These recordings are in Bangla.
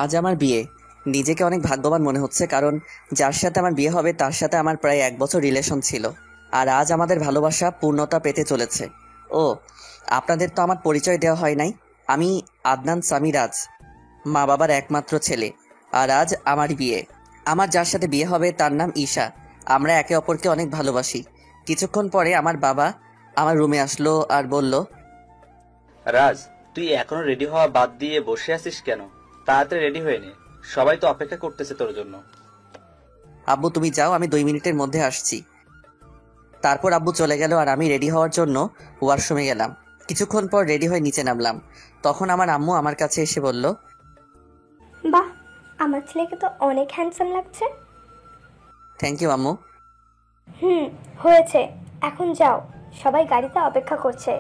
আজ আমার বিয়ে। নিজেকে অনেক ভাগ্যবান মনে হচ্ছে, কারণ যার সাথে আমার বিয়ে হবে তার সাথে আমার প্রায় 1 বছর রিলেশন ছিল। আর আজ আমাদের ভালোবাসা পূর্ণতা পেতে চলেছে। ও, আপনাদের তো আমার পরিচয় দেওয়া হয় নাই। আমি আদনান সামিরাজ, মা বাবার একমাত্র ছেলে। আর আজ আমার বিয়ে। আমার যার সাথে বিয়ে হবে তার নাম ঈশা। আমরা একে অপরকে অনেক ভালোবাসি। কিছুক্ষণ পরে আমার বাবা আমার রুমে আসলো আর বলল, রাজ, তুই এখনো রেডি হওয়া বাদ দিয়ে বসে আছিস কেন? তাড়াতাড়ি রেডি হয়ে নে, সবাই তো অপেক্ষা করতেছে তোর জন্য। আব্বু তুমি যাও, আমি 2 মিনিটের মধ্যে আসছি। তারপর আব্বু চলে গেল আর আমি রেডি হওয়ার জন্য ওয়াশরুমে গেলাম। কিছুক্ষণ পর রেডি হয়ে নিচে নামলাম। তখন আমার আম্মু আমার কাছে এসে বলল, বাহ, আমার ছেলেকে তো অনেক হ্যান্ডসাম লাগছে। থ্যাংক ইউ আম্মু। হয়েছে, এখন যাও, সবাই গাড়িতে অপেক্ষা করছে।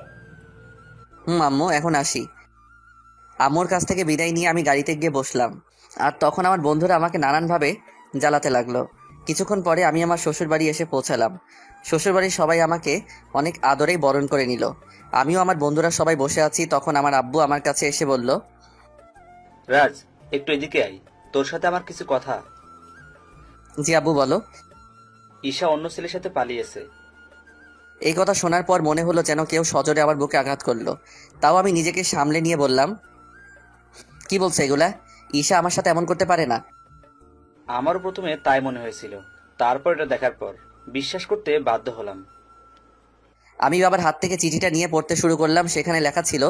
আম্মু এখন আসি। আম্মুর কাছ থেকে বিদায় নিয়ে আমি গাড়িতে গিয়ে বসলাম। আর তখন আমার বন্ধুরা আমাকে নানানভাবে জ্বালাতে লাগলো। কিছুক্ষণ পরে আমি আমার শ্বশুর বাড়ি এসে পৌঁছালাম। শ্বশুরবাড়ির সবাই আমাকে অনেক আদরেই বরণ করে নিল। আমিও আমার বন্ধুরা সবাই বসে আছি। তখন আমার আব্বু আমার কাছে এসে বলল, রাজ, একটু এদিকে আয়, তোর সাথে আমার কিছু কথা। জি আব্বু বলো। ঈশা অন্য ছেলের সাথে পালিয়েছে। এই কথা শোনার পর মনে হলো যেন কেউ সজোরে আমার বুকে আঘাত করলো। তাও আমি নিজেকে সামলে নিয়ে বললাম, কি বলছে এগুলা? ঈশা আমার সাথে এমন করতে পারে না। আমারও প্রথমে তাই মনে হয়েছিল, তারপর এটা দেখার পর বিশ্বাস করতে বাধ্য হলাম। আমি বাবার হাত থেকে চিঠিটা নিয়ে পড়তে শুরু করলাম। সেখানে লেখা ছিল,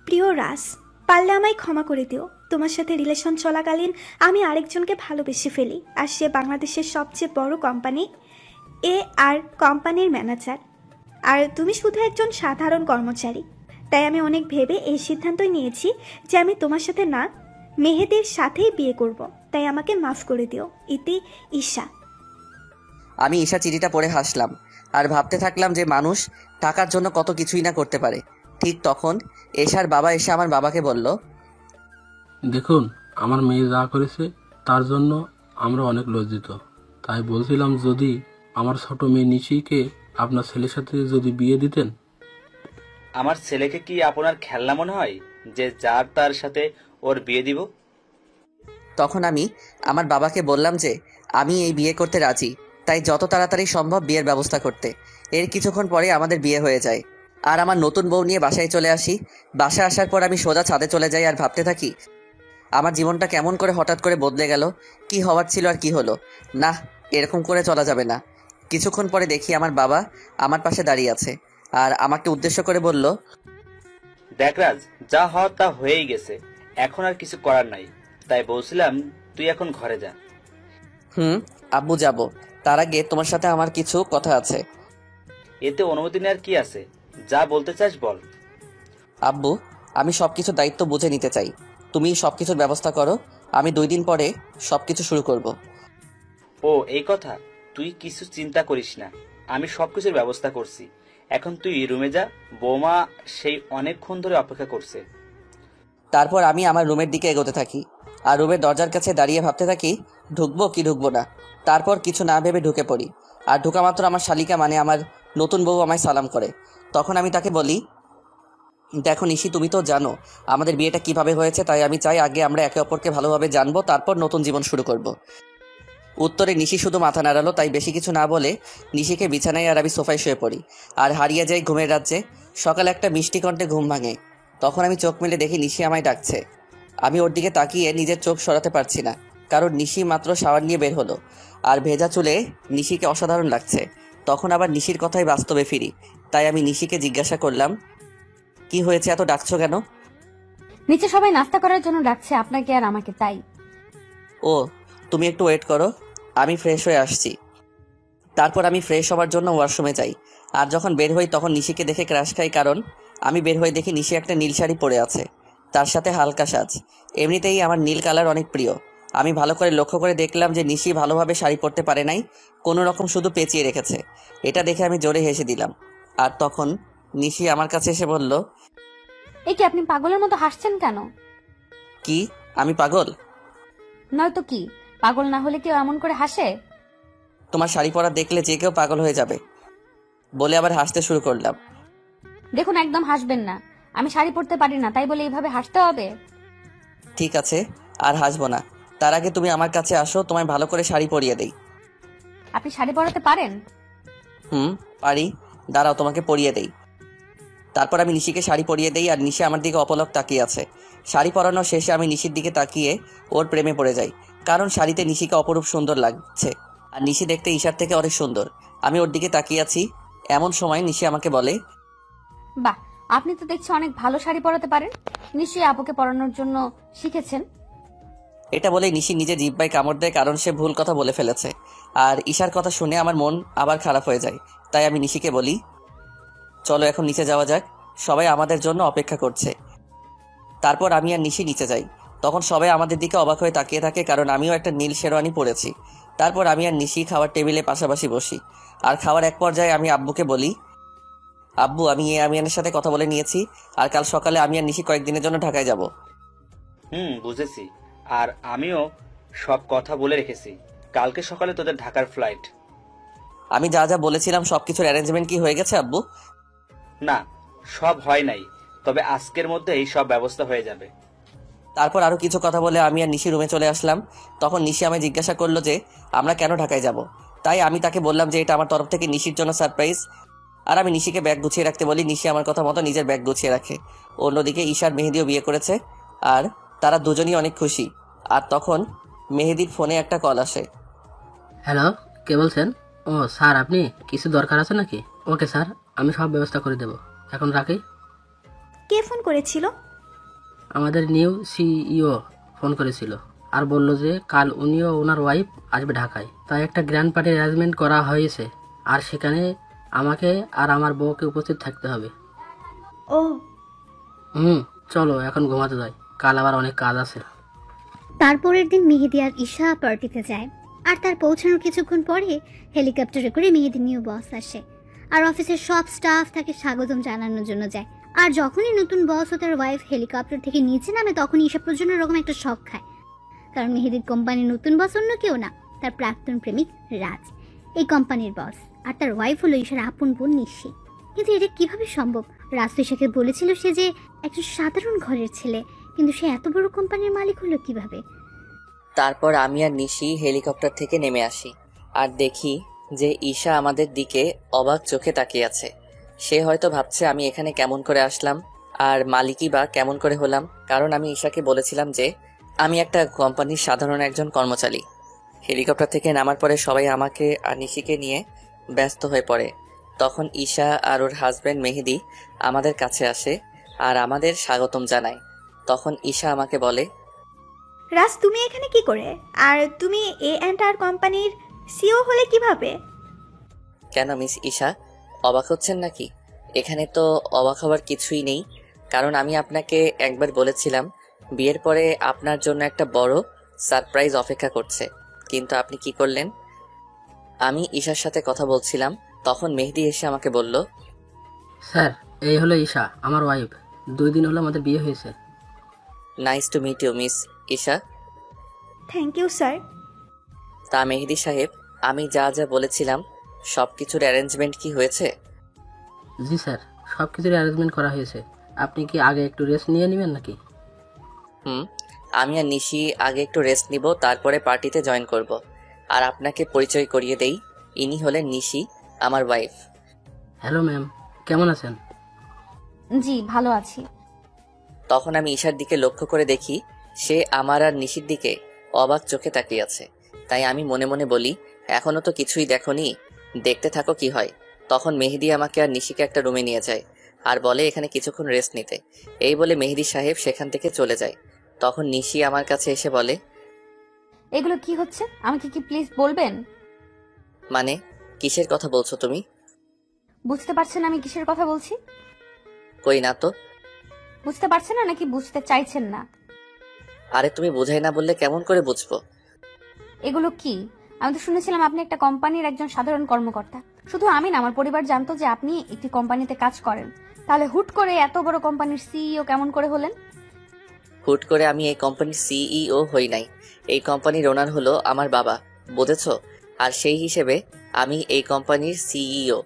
প্রিয় রাজ, পারলে আমায় ক্ষমা করে দিও। তোমার সাথে রিলেশন চলাকালীন আমি আরেকজনকে ভালোবেসে ফেলি, আর সে বাংলাদেশের সবচেয়ে বড় কোম্পানি আর কোম্পানির ম্যানেজার, আর তুমি শুধু একজন সাধারণ কর্মচারী। তাই আমি অনেক ভেবে এই সিদ্ধান্তই নিয়েছি যে আমি তোমার সাথে না, মেহেদির সাথেই বিয়ে করব। তাই আমাকে মাফ করে দিও। ইতি ঈশা। আমি ঈশা চিঠিটা পড়ে হাসলাম আর ভাবতে থাকলাম যে মানুষ টাকার জন্য কত কিছুই না করতে পারে। ঠিক তখন এশার বাবা এসে আমার বাবাকে বলল, দেখুন, আমার মেয়ে যা করেছে তার জন্য আমরা অনেক লজ্জিত। তাই বলছিলাম, যদি আমার ছোট মেয়ে নিশিকে আপনার ছেলের সাথে যদি বিয়ে দিতেন। আমার ছেলেকে কি আপনার খেলনা মনে হয় যে যার তার সাথে ওর বিয়ে দিব? তখন আমি আমার বাবাকে বললাম যে আমি এই বিয়ে করতে রাজি, তাই যত তাড়াতাড়ি সম্ভব বিয়ের ব্যবস্থা করতে। এর কিছুক্ষণ পরে আমাদের বিয়ে হয়ে যায় আর আমার নতুন বউ নিয়ে বাসায় চলে আসি। বাসায় আসার পর আমি সোজা ছাদে চলে যাই আর ভাবতে থাকি আমার জীবনটা কেমন করে হঠাৎ করে বদলে গেল। কি হওয়ার ছিল আর কি হলো। না, এরকম করে চলা যাবে না। কিছুক্ষণ পরে দেখি আমার বাবা আমার পাশে দাঁড়িয়ে আছে আর আমাকে উদ্দেশ্য করে বলল, দেখ রাজ, যা হওয়ার তা হয়েই গেছে, এখন আর কিছু করার নাই। তাই বলছিলাম তুই এখন ঘরে যা। আব্বু যাব। তার আগে তোমার সাথে আমার কিছু কথা আছে। এতে অনুমতি নেওয়ার কি আছে? যা বলতে চাস বল। আব্বু, আমি সবকিছু দায়িত্ব বুঝে নিতে চাই। তুমি সবকিছুর ব্যবস্থা করো, আমি 2 দিন পরে সবকিছু শুরু করব। ও এই কথা, তুই কিছু চিন্তা করিস না, আমি সবকিছুর ব্যবস্থা করছি। এখন তুই রুমে যা, বৌমা সেই অনেকক্ষণ ধরে অপেক্ষা করছে। তারপর আমি আমার রুমের দিকে এগোতে থাকি আর রুমের দরজার কাছে দাঁড়িয়ে ভাবতে থাকি ঢুকবো কি ঢুকবো না। তারপর কিছু না ভেবে ঢুকে পড়ি। আর ঢুকা মাত্র আমার শালিকা মানে আমার নতুন বউ আমায় সালাম করে। তখন আমি তাকে বলি, দেখো নিশি, তুমি তো জানো আমাদের বিয়েটা কিভাবে হয়েছে, তাই আমি চাই আগে আমরা একে অপরকে ভালোভাবে জানবো, তারপর নতুন জীবন শুরু করব। উত্তরে নিশি শুধু মাথা নাড়ালো। তাই বেশি কিছু না বলে নিশিকে বিছানায় আর আমি সোফায় শুয়ে পড়ি আর হারিয়ে যাই ঘুমের রাজ্যে। সকালে একটা মিষ্টি কণ্ঠে ঘুম ভাঙে। তখন আমি চোখ মেলে দেখি নিশি আমায় ডাকছে। আমি ওর দিকে তাকিয়ে নিজের চোখ সরাতে পারছি না, কারণ নিশি মাত্র শাওয়ার নিয়ে বের হলো আর ভেজা চুলে নিশিকে অসাধারণ লাগছে। তখন আবার নিশির কথাই বাস্তবে ফিরি। তাই আমি নিশিকে জিজ্ঞাসা করলাম, কি হয়েছে, এত ডাকছো কেন? নিচে সবাই নাস্তা করার জন্য ডাকছে, আপনাকে আর আমাকে, তাই। ও, তুমি একটু ওয়েট করো, আমি ফ্রেশ হয়ে আসছি। তারপর আমি ফ্রেশ হওয়ার জন্য ওয়াশরুমে যাই। আর যখন বের হই তখন নিশিকে দেখে ক্রাশ খাই, কারণ আমি বের হয়ে দেখি নিশি একটা নীল শাড়ি পরে আছে, তার সাথে হালকা সাজ। এমনিতেই আমার নীল কালার অনেক প্রিয়। আমি ভালো করে লক্ষ্য করে দেখলাম যে নিশি ভালোভাবে শাড়ি পরতে পারে নাই, কোনো রকম শুধু পেঁচিয়ে রেখেছে। এটা দেখে আমি জোরে হেসে দিলাম। আর তখন নিশি আমার কাছে এসে বলল, এই কি, আপনি পাগলের মতো হাসছেন কেন? কি আমি পাগল? নয়তো কি, পাগল না হলে কেউ এমন করে হাসে? তোমার শাড়ি পরা দেখলে যে কেউ পাগল হয়ে যাবে, বলে আবার হাসতে শুরু করলাম। দেখুন, একদম হাসবেন না। আমি শাড়ি পরতে পারি না, তাই বলে এইভাবে হাসতে হবে? ঠিক আছে, আর হাসবো না। তার আগে তুমি আমার কাছে আসো, তোমায় ভালো করে শাড়ি পরিয়ে দেই। আপনি শাড়ি পরাতে পারেন? পারি। দাঁড়াও, তোমাকে পরিয়ে দেই। তারপর আমি নিশিকে শাড়ি পরিয়ে দেই, আর নিশি আমার দিকে অপলক তাকিয়ে আছে। শাড়ি পরানো শেষে আমি নিশির দিকে তাকিয়ে ওর প্রেমে পড়ে যাই, কারণ শাড়িতে নিশিকে অপরূপ সুন্দর লাগছে, আর নিশি দেখতে ঈশার থেকে অনেক সুন্দর। আমি ওর দিকে তাকিয়ে আছি, এমন সময় নিশি আমাকে বলে, বাহ, আপনি তো দেখছি অনেক ভালো শাড়ি পরাতে পারেন। নিশ্চয়ই আপুকে পরানোর জন্য শিখেছেন। এটা বলেই নিশি নিজে জিহ্বায় কামড় দেয়, কারণ সে ভুল কথা বলে ফেলেছে। আর ঈশার কথা শুনে আমার মন আবার খারাপ হয়ে যায়। তাই আমি নিশিকে বলি, চলো এখন নিচে যাওয়া যাক, সবাই আমাদের জন্য অপেক্ষা করছে। তারপর আমি আর নিশি নিচে যাই। তখন সবাই আমাদের দিকে অবাক হয়ে তাকিয়ে থাকে, কারণ আমিও একটা নীল শেরওয়ানি পরেছি। তারপর আমি আর নিশি খাওয়ার টেবিলে পাশাপাশি বসি। আর খাওয়ার এক পর্যায়ে আমি আব্বুকে বলি, আব্বু, আমি আমিয়ানের সাথে কথা বলে নিয়েছি, আর কাল সকালে আমি আর নিশি কয়েকদিনের জন্য ঢাকায় যাব। বুঝেছি। আর আমিও সব কথা বলে রেখেছি। কালকে সকালে তোদের ঢাকার ফ্লাইট। আমি যা যা বলেছিলাম সবকিছুর অ্যারেঞ্জমেন্ট কি হয়ে গেছে আব্বু? না, সব হয় নাই, তবে আজকের মধ্যে এই সব ব্যবস্থা হয়ে যাবে। তারপর আরও কিছু কথা বলে আমি আর নিশি রুমে চলে আসলাম। তখন নিশি আমায় জিজ্ঞাসা করলো যে আমরা কেন ঢাকায় যাব। তাই আমি তাকে বললাম যে এটা আমার তরফ থেকে নিশির জন্য সারপ্রাইজ। আর আমি নিশিকে ব্যাগ গুছিয়ে রাখতে বলি। নিশি আমার কথা মতো নিজের ব্যাগ গুছিয়ে রাখে। অন্যদিকে ঈশার মেহেদিও বিয়ে করেছে, আর তারা দুজনই অনেক খুশি। আর তখন মেহেদির ফোনে একটা কল আসে। হ্যালো, কে বলছেন? ও স্যার, আপনি কিছু দরকার আছে নাকি? ওকে স্যার, আমি সব ব্যবস্থা করে দেব। এখন রাখি। কে ফোন করেছিল? আমাদের নিউ সিইও ফোন করেছিল আর বলল যে কাল উনিও ওনার ওয়াইফ আসবে ঢাকায়, তাই একটা গ্র্যান্ড পার্টির অ্যারেঞ্জমেন্ট করা হয়েছে, আর সেখানে আমাকে আর আমার বউকে উপস্থিত থাকতে হবে। ও, চলো এখন ঘুমাতে যাই, কাল আবার অনেক কাজ আছে। তারপরের দিন মেহেদি আর ঈশা পার্টিতে যায়, আর তার পৌঁছানোর কিছুক্ষণ পরে হেলিকপ্টারে করে মেহেদি নিউ বস আসে, আর অফিসের সব স্টাফ তাকে স্বাগতম জানানোর জন্য যায়। আর যখনই নতুন বস ও তার ওয়াইফ হেলিকপ্টার থেকে নিচে নামে, তখন ঈশা প্রচন্ড রকম একটা শক খায়, কারণ মেহেদির কোম্পানির নতুন বস অন্য কেউ না, তার প্রাক্তন প্রেমিক রাজ এই কোম্পানির বস, আর তার ওয়াইফ হলো ঈশার আপন বোন নিশি। কিন্তু এটা কিভাবে সম্ভব? রাজ তো ঈশাকে বলেছিল সে যে একজন সাধারণ ঘরের ছেলে, কিন্তু সে এত বড় কোম্পানির মালিক হলো কিভাবে? তারপর আমি আর নিশি হেলিকপ্টার থেকে নেমে আসি, আর দেখি যে ঈশা আমাদের দিকে অবাক চোখে তাকিয়ে আছে। সে হয়তো ভাবছে আমি এখানে কেমন করে আসলাম, আর মালিকই বা কেমন করে হলাম, কারণ আমি ঈশাকে বলেছিলাম যে আমি একটা কোম্পানির সাধারণ একজন কর্মচারী। হেলিকপ্টার থেকে নামার পরে সবাই আমাকে আর নিশিকে নিয়ে ব্যস্ত হয়ে পড়ে। তখন ঈশা আর ওর হাজব্যান্ড মেহেদি আমাদের কাছে আসে আর আমাদের স্বাগতম জানায়। তখন ঈশা আমাকে বলে, রাজ, তুমি এখানে কি করে? আর তুমি A&R কোম্পানির সিও হলে কিভাবে? কেন মিস ঈশা, অবাক হচ্ছেন নাকি? এখানে তো অবাক হওয়ার কিছুই নেই, কারণ আমি আপনাকে একবার বলেছিলাম বিয়ের পরে আপনার জন্য একটা বড় সারপ্রাইজ অপেক্ষা করছে, কিন্তু আপনি কি করলেন? আমি ঈশার সাথে কথা বলছিলাম, তখন মেহেদি এসে আমাকে বলল, স্যার, এই হলো ঈশা, আমার ওয়াইফ। 2 দিন হলো আমাদের বিয়ে হয়েছে। Nice to meet you miss Isha. Thank you sir. তা মেহেদি সাহেব, আমি যা যা বলেছিলাম সব কিছুর অ্যারেঞ্জমেন্ট কি হয়েছে? জি স্যার, সব কিছুর অ্যারেঞ্জমেন্ট করা হয়েছে। আপনি কি আগে একটু রেস্ট নিয়ে নেবেন নাকি? আমি আর নিশি আগে একটু রেস্ট নিব, তারপরে পার্টিতে জয়েন করব। আর আপনাকে পরিচয় করিয়ে দেই, ইনি হলেন নিশি, আমার ওয়াইফ। হ্যালো ম্যাম, কেমন আছেন? জি, ভালো আছি। তখন আমি ঈশার দিকে লক্ষ্য করে দেখি সে আমার আর নিশির দিকে অবাক চোখে তাকিয়ে আছে। তাই আমি মনে মনে বলি, এখনো তো কিছুই দেখোনি, দেখতে থাকো কি হয়। তখন মেহেদি আমাকে আর নিশিকে একটা রুমে নিয়ে যায় আর বলে এখানে কিছুক্ষণ রেস্ট নিতে। এই বলে মেহেদি সাহেব সেখান থেকে চলে যায়। তখন নিশি আমার কাছে এসে বলে, এগুলো কি হচ্ছে আমাকে কি প্লিজ বলবেন? মানে কিসের কথা বলছো তুমি? বুঝতে পারছেন আমি কিসের কথা বলছি? কই না তো। বুঝতে পারছেন না নাকি বুঝতে চাইছেন না? আরে তুমি বোঝাই না বললে কেমন করে বুঝবো? এগুলো কি? আমি তো শুনেছিলাম আপনি একটা কোম্পানির একজন সাধারণ কর্মকর্তা। শুধু আমি না, আমার পরিবার জানতো যে আপনি একটি কোম্পানিতে কাজ করেন। তাহলে হুট করে এত বড় কোম্পানির সিইও কেমন করে হলেন? হুট করে আমি এই কোম্পানির সিইও হই নাই। এই কোম্পানির ওনার হলো আমার বাবা, বুঝেছো? আর সেই হিসেবে আমি এই কোম্পানির সিইও।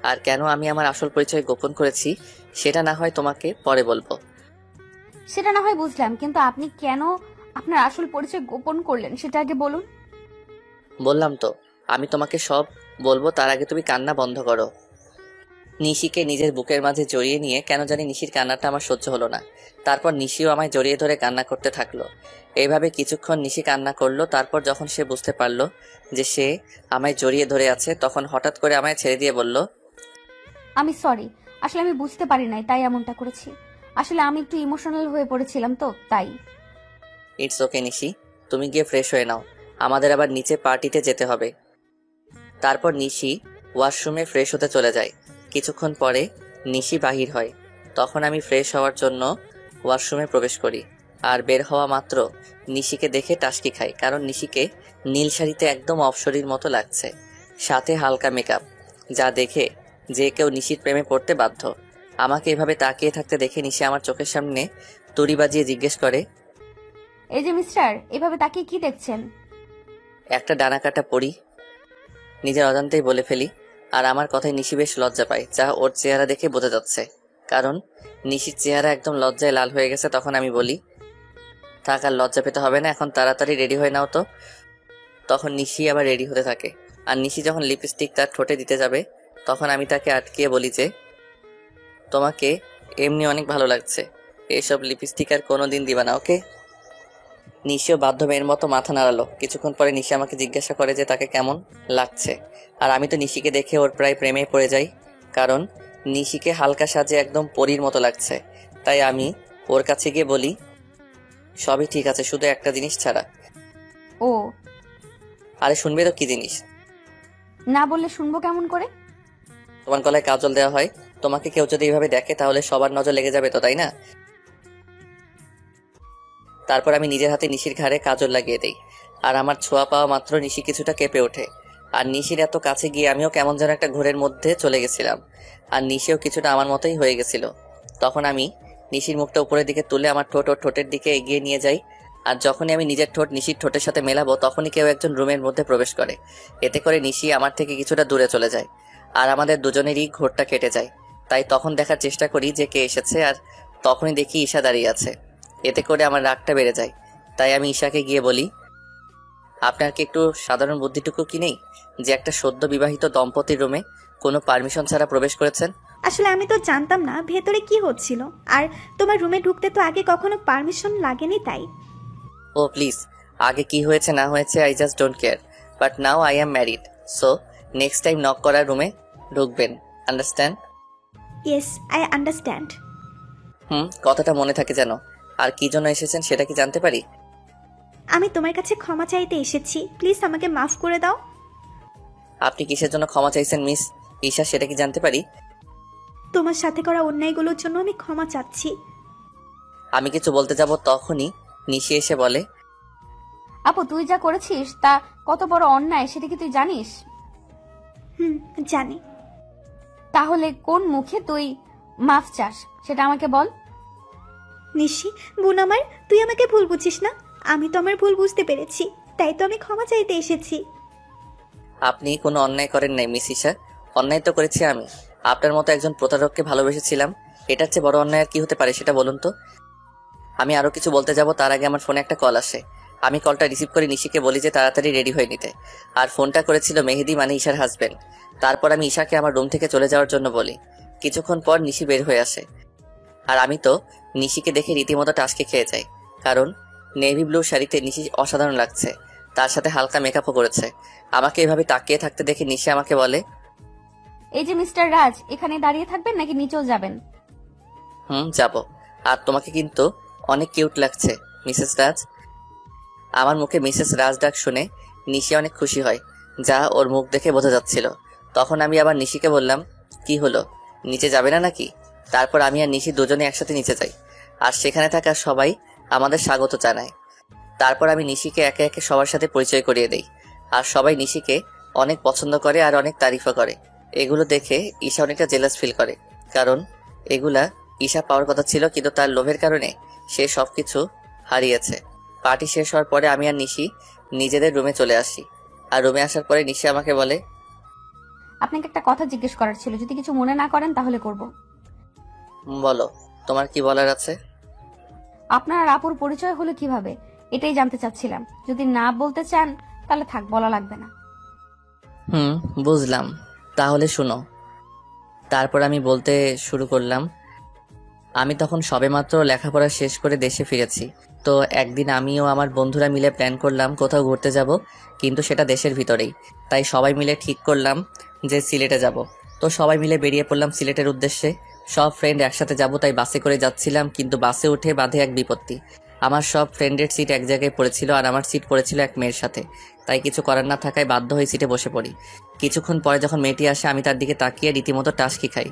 আর কেন আমি আমার আসল পরিচয় গোপন করেছি সেটা না হয় তোমাকে পরে বলবো। সেটা না হয় বুঝলাম, কিন্তু আপনি কেন আপনার আসল পরিচয় গোপন করলেন সেটা আগে বলুন। বললাম তো, আমি তোমাকে সব বলবো, তার আগে তুমি কান্না বন্ধ করো। নিশিকে নিজের বুকের মাঝে জড়িয়ে নিয়ে কেন জানি নিশির কান্নাটা আমার সহ্য হলো না। তারপর নিশিও আমায় জড়িয়ে ধরে কান্না করতে থাকলো। এইভাবে কিছুক্ষণ নিশি কান্না করলো। তারপর যখন সে বুঝতে পারলো যে সে আমায় জড়িয়ে ধরে আছে, তখন হঠাৎ করে আমায় ছেড়ে দিয়ে বলল, আমি সরি, আসলে আমি বুঝতে পারি নাই, তাই এমনটা করেছি। আসলে আমি একটু ইমোশনাল হয়ে পড়েছিলাম তো তাই। ইটস ওকে নিশি, তুমি গিয়ে ফ্রেশ হয়ে নাও, আমাদের আবার নিচে পার্টিতে যেতে হবে। তারপর নিশি ওয়াশরুমে ফ্রেশ হতে চলে যায়। কিছুক্ষণ পরে নিশি বাহির হয়। তখন আমি ফ্রেশ হওয়ার জন্য ওয়াশরুমে প্রবেশ করি। আর বের হওয়া মাত্র নিশিকে দেখে টাসকি খাই, কারণ নিশিকে নীল শাড়িতে একদম অপসরীর মতো লাগছে, সাথে হালকা মেকআপ, যা দেখে যে কেউ নিশির প্রেমে পড়তে বাধ্য। আমাকে এভাবে তাকিয়ে থাকতে দেখে নিশি আমার চোখের সামনে তুড়ি বাজিয়ে জিজ্ঞেস করে, এই যে মিস্টার, এভাবে তাকিয়ে কি দেখছেন? একটা ডানা কাটা পড়ি। নিজের অজান্তেই বলে ফেলি। আর আমার কথায় নিশি বেশ লজ্জা পায়, যা ওর চেহারা দেখে বোঝা যাচ্ছে, কারণ নিশির চেহারা একদম লজ্জায় লাল হয়ে গেছে। তখন আমি বলি, থাক আর লজ্জা পেতে হবে না, এখন তাড়াতাড়ি রেডি হয়ে নাও তো। তখন নিশি আবার রেডি হতে থাকে। আর নিশি যখন লিপস্টিক তার ঠোঁটে দিতে যাবে, তখন আমি তাকে আটকিয়ে বলি যে, তোমাকে এমনি অনেক ভালো লাগছে, এইসব লিপস্টিক আর কোনোদিন দিবা না, ওকে? নিশিও বাধ্য মেয়ের মতো মাথা নাড়ালো। কিছুক্ষণ পরে নিশি আমাকে জিজ্ঞাসা করে যে তাকে কেমন লাগছে। আর আমি তো নিশিকে দেখে ওর প্রায় প্রেমে পড়ে যাই, কারণ নিশিকে হালকা সাজে একদম পরীর মতো লাগছে। তাই আমি ওর কাছে গিয়ে বলি, সবই ঠিক আছে, শুধু একটা জিনিস ছাড়া। ও, আরে শুনবে তো কি জিনিস? না বললে শুনবো কেমন করে? তোমার গলায় কাজল দেওয়া হয়, তোমাকে কেউ যদি এইভাবে দেখে তাহলে সবার নজর লেগে যাবে তো, তাই না? তারপর আমি নিজের হাতে নিশির ঘাড়ে কাজল লাগিয়ে দেই। আর আমার ছোঁয়া পাওয়া মাত্র নিশি কিছুটা কেঁপে ওঠে। আর নিশির এত কাছে গিয়ে আমিও কেমন যেন একটা ঘোরের মধ্যে চলে গেছিলাম। আর নিশিও কিছুটা আমার মতোই হয়ে গেছিল। তখন আমি নিশির মুখটা উপরের দিকে তুলে আমার ঠোঁট ও ঠোঁটের দিকে এগিয়ে নিয়ে যাই। আর যখনই আমি নিজের ঠোঁট নিশির ঠোঁটের সাথে মেলাবো, তখনই কেউ একজন রুমের মধ্যে প্রবেশ করে। এতে করে নিশি আমার থেকে কিছুটা দূরে চলে যায়। আর আমাদের দুজনেরই ঘোরটা কেটে যায়। তাই তখন দেখার চেষ্টা করি যে কে এসেছে, আর তখনই দেখি ঈশা দাঁড়িয়ে আছে। এতে করে আমার রাগটা বেড়ে যায়। তাই আমি ঈশাকে গিয়ে বলি, আপনার কি একটু সাধারণ বুদ্ধিটুকু কি নেই যে একটা সদ্য বিবাহিত দম্পতির রুমে কোনো পারমিশন ছাড়া প্রবেশ করেছেন? আসলে আমি তো জানতাম না ভেতরে কি হচ্ছিল, আর তোমার রুমে ঢুকতে তো আগে কখনো পারমিশন লাগেনি তাই। ও প্লিজ, আগে কি হয়েছে না হয়েছে I just don't care, but now I am married, so next time knock করার রুমে ঢুকবেন, আন্ডারস্ট্যান্ড? Yes, I understand. কথাটা মনে থাকে যেন। আর কি জন্য এসেছেন সেটা কি জানতে পারি? আমি তোমার কাছে ক্ষমা চাইতে এসেছি, প্লিজ আমাকে মাফ করে দাও। আপনি কিসের জন্য ক্ষমা চাইছেন মিস ঈশা, সেটা কি জানতে পারি? তোমার সাথে করা অন্যায়গুলোর জন্য আমি ক্ষমা চাচ্ছি। আমি কিছু বলতে যাব, তখনই নিশি এসে বলে, আপু, তুই যা করেছিস তা কত বড় অন্যায় সেটা কি তুই জানিস? জানি। তাহলে কোন মুখে তুই মাফ চাস সেটা আমাকে বল। নিশি বোন আমার, তুই আমাকে ভুল বুঝিস না, আমি তো আমার ভুল বুঝতে পেরেছি, তাই তো আমি ক্ষমা চাইতে এসেছি। আপনি কোনো অন্যায় করেন নাই মিস ঈশা, অন্যায় তো করেছি আমি। আপনার মতো একজন প্রতারককে ভালোবেসেছিলাম, এটার চেয়ে বড় অন্যায় আর কি হতে পারে সেটা বলুন তো। আমি আরো কিছু বলতে যাব তার আগে আমার ফোনে একটা কল আসে। আমি কলটা রিসিভ করে নিশিকে বলি যে তাড়াতাড়ি রেডি হয়ে নিতে। আর ফোনটা করেছিল মেহেদি, মানে ঈশার হাজবেন্ড। তারপর আমি ঈশাকে আমার রুম থেকে চলে যাওয়ার জন্য বলি। কিছুক্ষণ পর নিশি বের হয়ে আসে। আর আমি তো নিশিকে দেখে রীতিমতো টাসকে খেয়ে যাই, কারণ নেভি ব্লু শাড়িতে নিশি অসাধারণ লাগছে, তার সাথে হালকা মেকআপও করেছে। আমাকে এভাবে তাকিয়ে থাকতে দেখে নিশি আমাকে বলে, এই যে মিস্টার রাজ, এখানে দাঁড়িয়ে থাকবেন নাকি নিচেও যাবেন? যাব। আর তোমাকে কিন্তু অনেক কিউট লাগছে মিসেস রাজ। আমার মুখে মিসেস রাজ ডাক শুনে নিশি অনেক খুশি হয়, যা ওর মুখ দেখে বোঝা যাচ্ছিল। তখন আমি আবার নিশিকে বললাম, কি হলো, নিচে যাবে না নাকি? তারপর আমি আর নিশি দুজনে একসাথে নিচে যাই। আর সেখানে থাকা সবাই আমাদের স্বাগত জানায়। তারপর আমি নিশিকে একে একে সবার সাথে পরিচয় করিয়ে দেই। আর সবাই নিশিকে অনেক পছন্দ করে আর অনেক তারিফও করে। এগুলো দেখে ঈশা অনেকটা জেলাস ফিল করে, কারণ এগুলা ঈশা পাওয়ার কথা ছিল, কিন্তু তার লোভের কারণে সে সবকিছু হারিয়েছে। পার্টি শেষ হওয়ার পরে আমি আর নিশি নিজেদের রুমে চলে আসি। আর রুমে আসার পরে নিশি আমাকে বলে, আপনাকে একটা কথা জিজ্ঞেস করার ছিল, যদি কিছু মনে না করেন তাহলে করব। বলো, তোমার কি বলার আছে? আপনার আর আপুর পরিচয় হলো কিভাবে, এটাই জানতে চাচ্ছিলাম। যদি না বলতে চান তাহলে থাক, বলা লাগবে না। বুঝলাম। তাহলে শুনো। তারপর আমি বলতে শুরু করলাম, আমি তখন সবেমাত্র লেখাপড়া শেষ করে দেশে ফিরেছি। তো একদিন আমিও আমার বন্ধুরা মিলে প্ল্যান করলাম কোথাও ঘুরতে যাব, কিন্তু সেটা দেশের ভিতরেই। তাই সবাই মিলে ঠিক করলাম যে সিলেটে যাব। তো সবাই মিলে বেরিয়ে পড়লাম সিলেটের উদ্দেশ্যে। সব ফ্রেন্ড একসাথে যাব তাই বাসে করে যাচ্ছিলাম, কিন্তু বাসে উঠে বাঁধে এক বিপত্তি। আমার সব ফ্রেন্ডের সিট এক জায়গায় পড়েছিল আর আমার সিট পড়েছিল এক মেয়ের সাথে। তাই কিছু করার না থাকায় বাধ্য হয়ে সিটে বসে পড়ি। কিছুক্ষণ পরে যখন মেয়েটি আসে আমি তার দিকে তাকিয়ে রীতিমতো টাসকি খাই,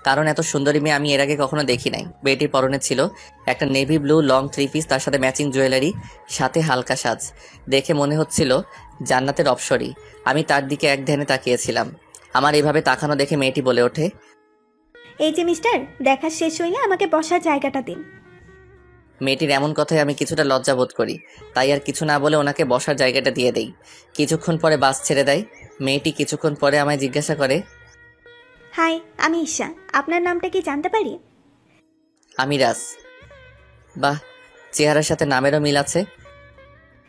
কারণ এত সুন্দরী মেয়ে আমি এর আগে কখনো দেখি নাই। মেয়েটির পরনে ছিল একটা নেভি ব্লু লং 3 পিস, তার সাথে ম্যাচিং জুয়েলারি, সাথে হালকা সাজ। দেখে মনে হচ্ছিল জান্নাতের অপসরী। আমি তার দিকে এক ধ্যানে তাকিয়েছিলাম। আমার এভাবে তাকানো দেখে মেয়েটি বলে ওঠে, এই যে মিস্টার, দেখা শেষ হইলে আমাকে বসার জায়গাটা দিন। মেয়েটির এমন কথায় আমি কিছুটা লজ্জা বোধ করি, তাই আর কিছু না বলে ওনাকে বসার জায়গাটা দিয়ে দেই। কিছুক্ষণ পরে বাস ছেড়ে দেয়। মেয়েটি কিছুক্ষণ পরে আমায় জিজ্ঞাসা করে, হাই, আমি ঈশা। আপনার নামটা কি জানতে পারি? আমি রাস। বাহ, চেহারার সাথে নামেরও মিল আছে।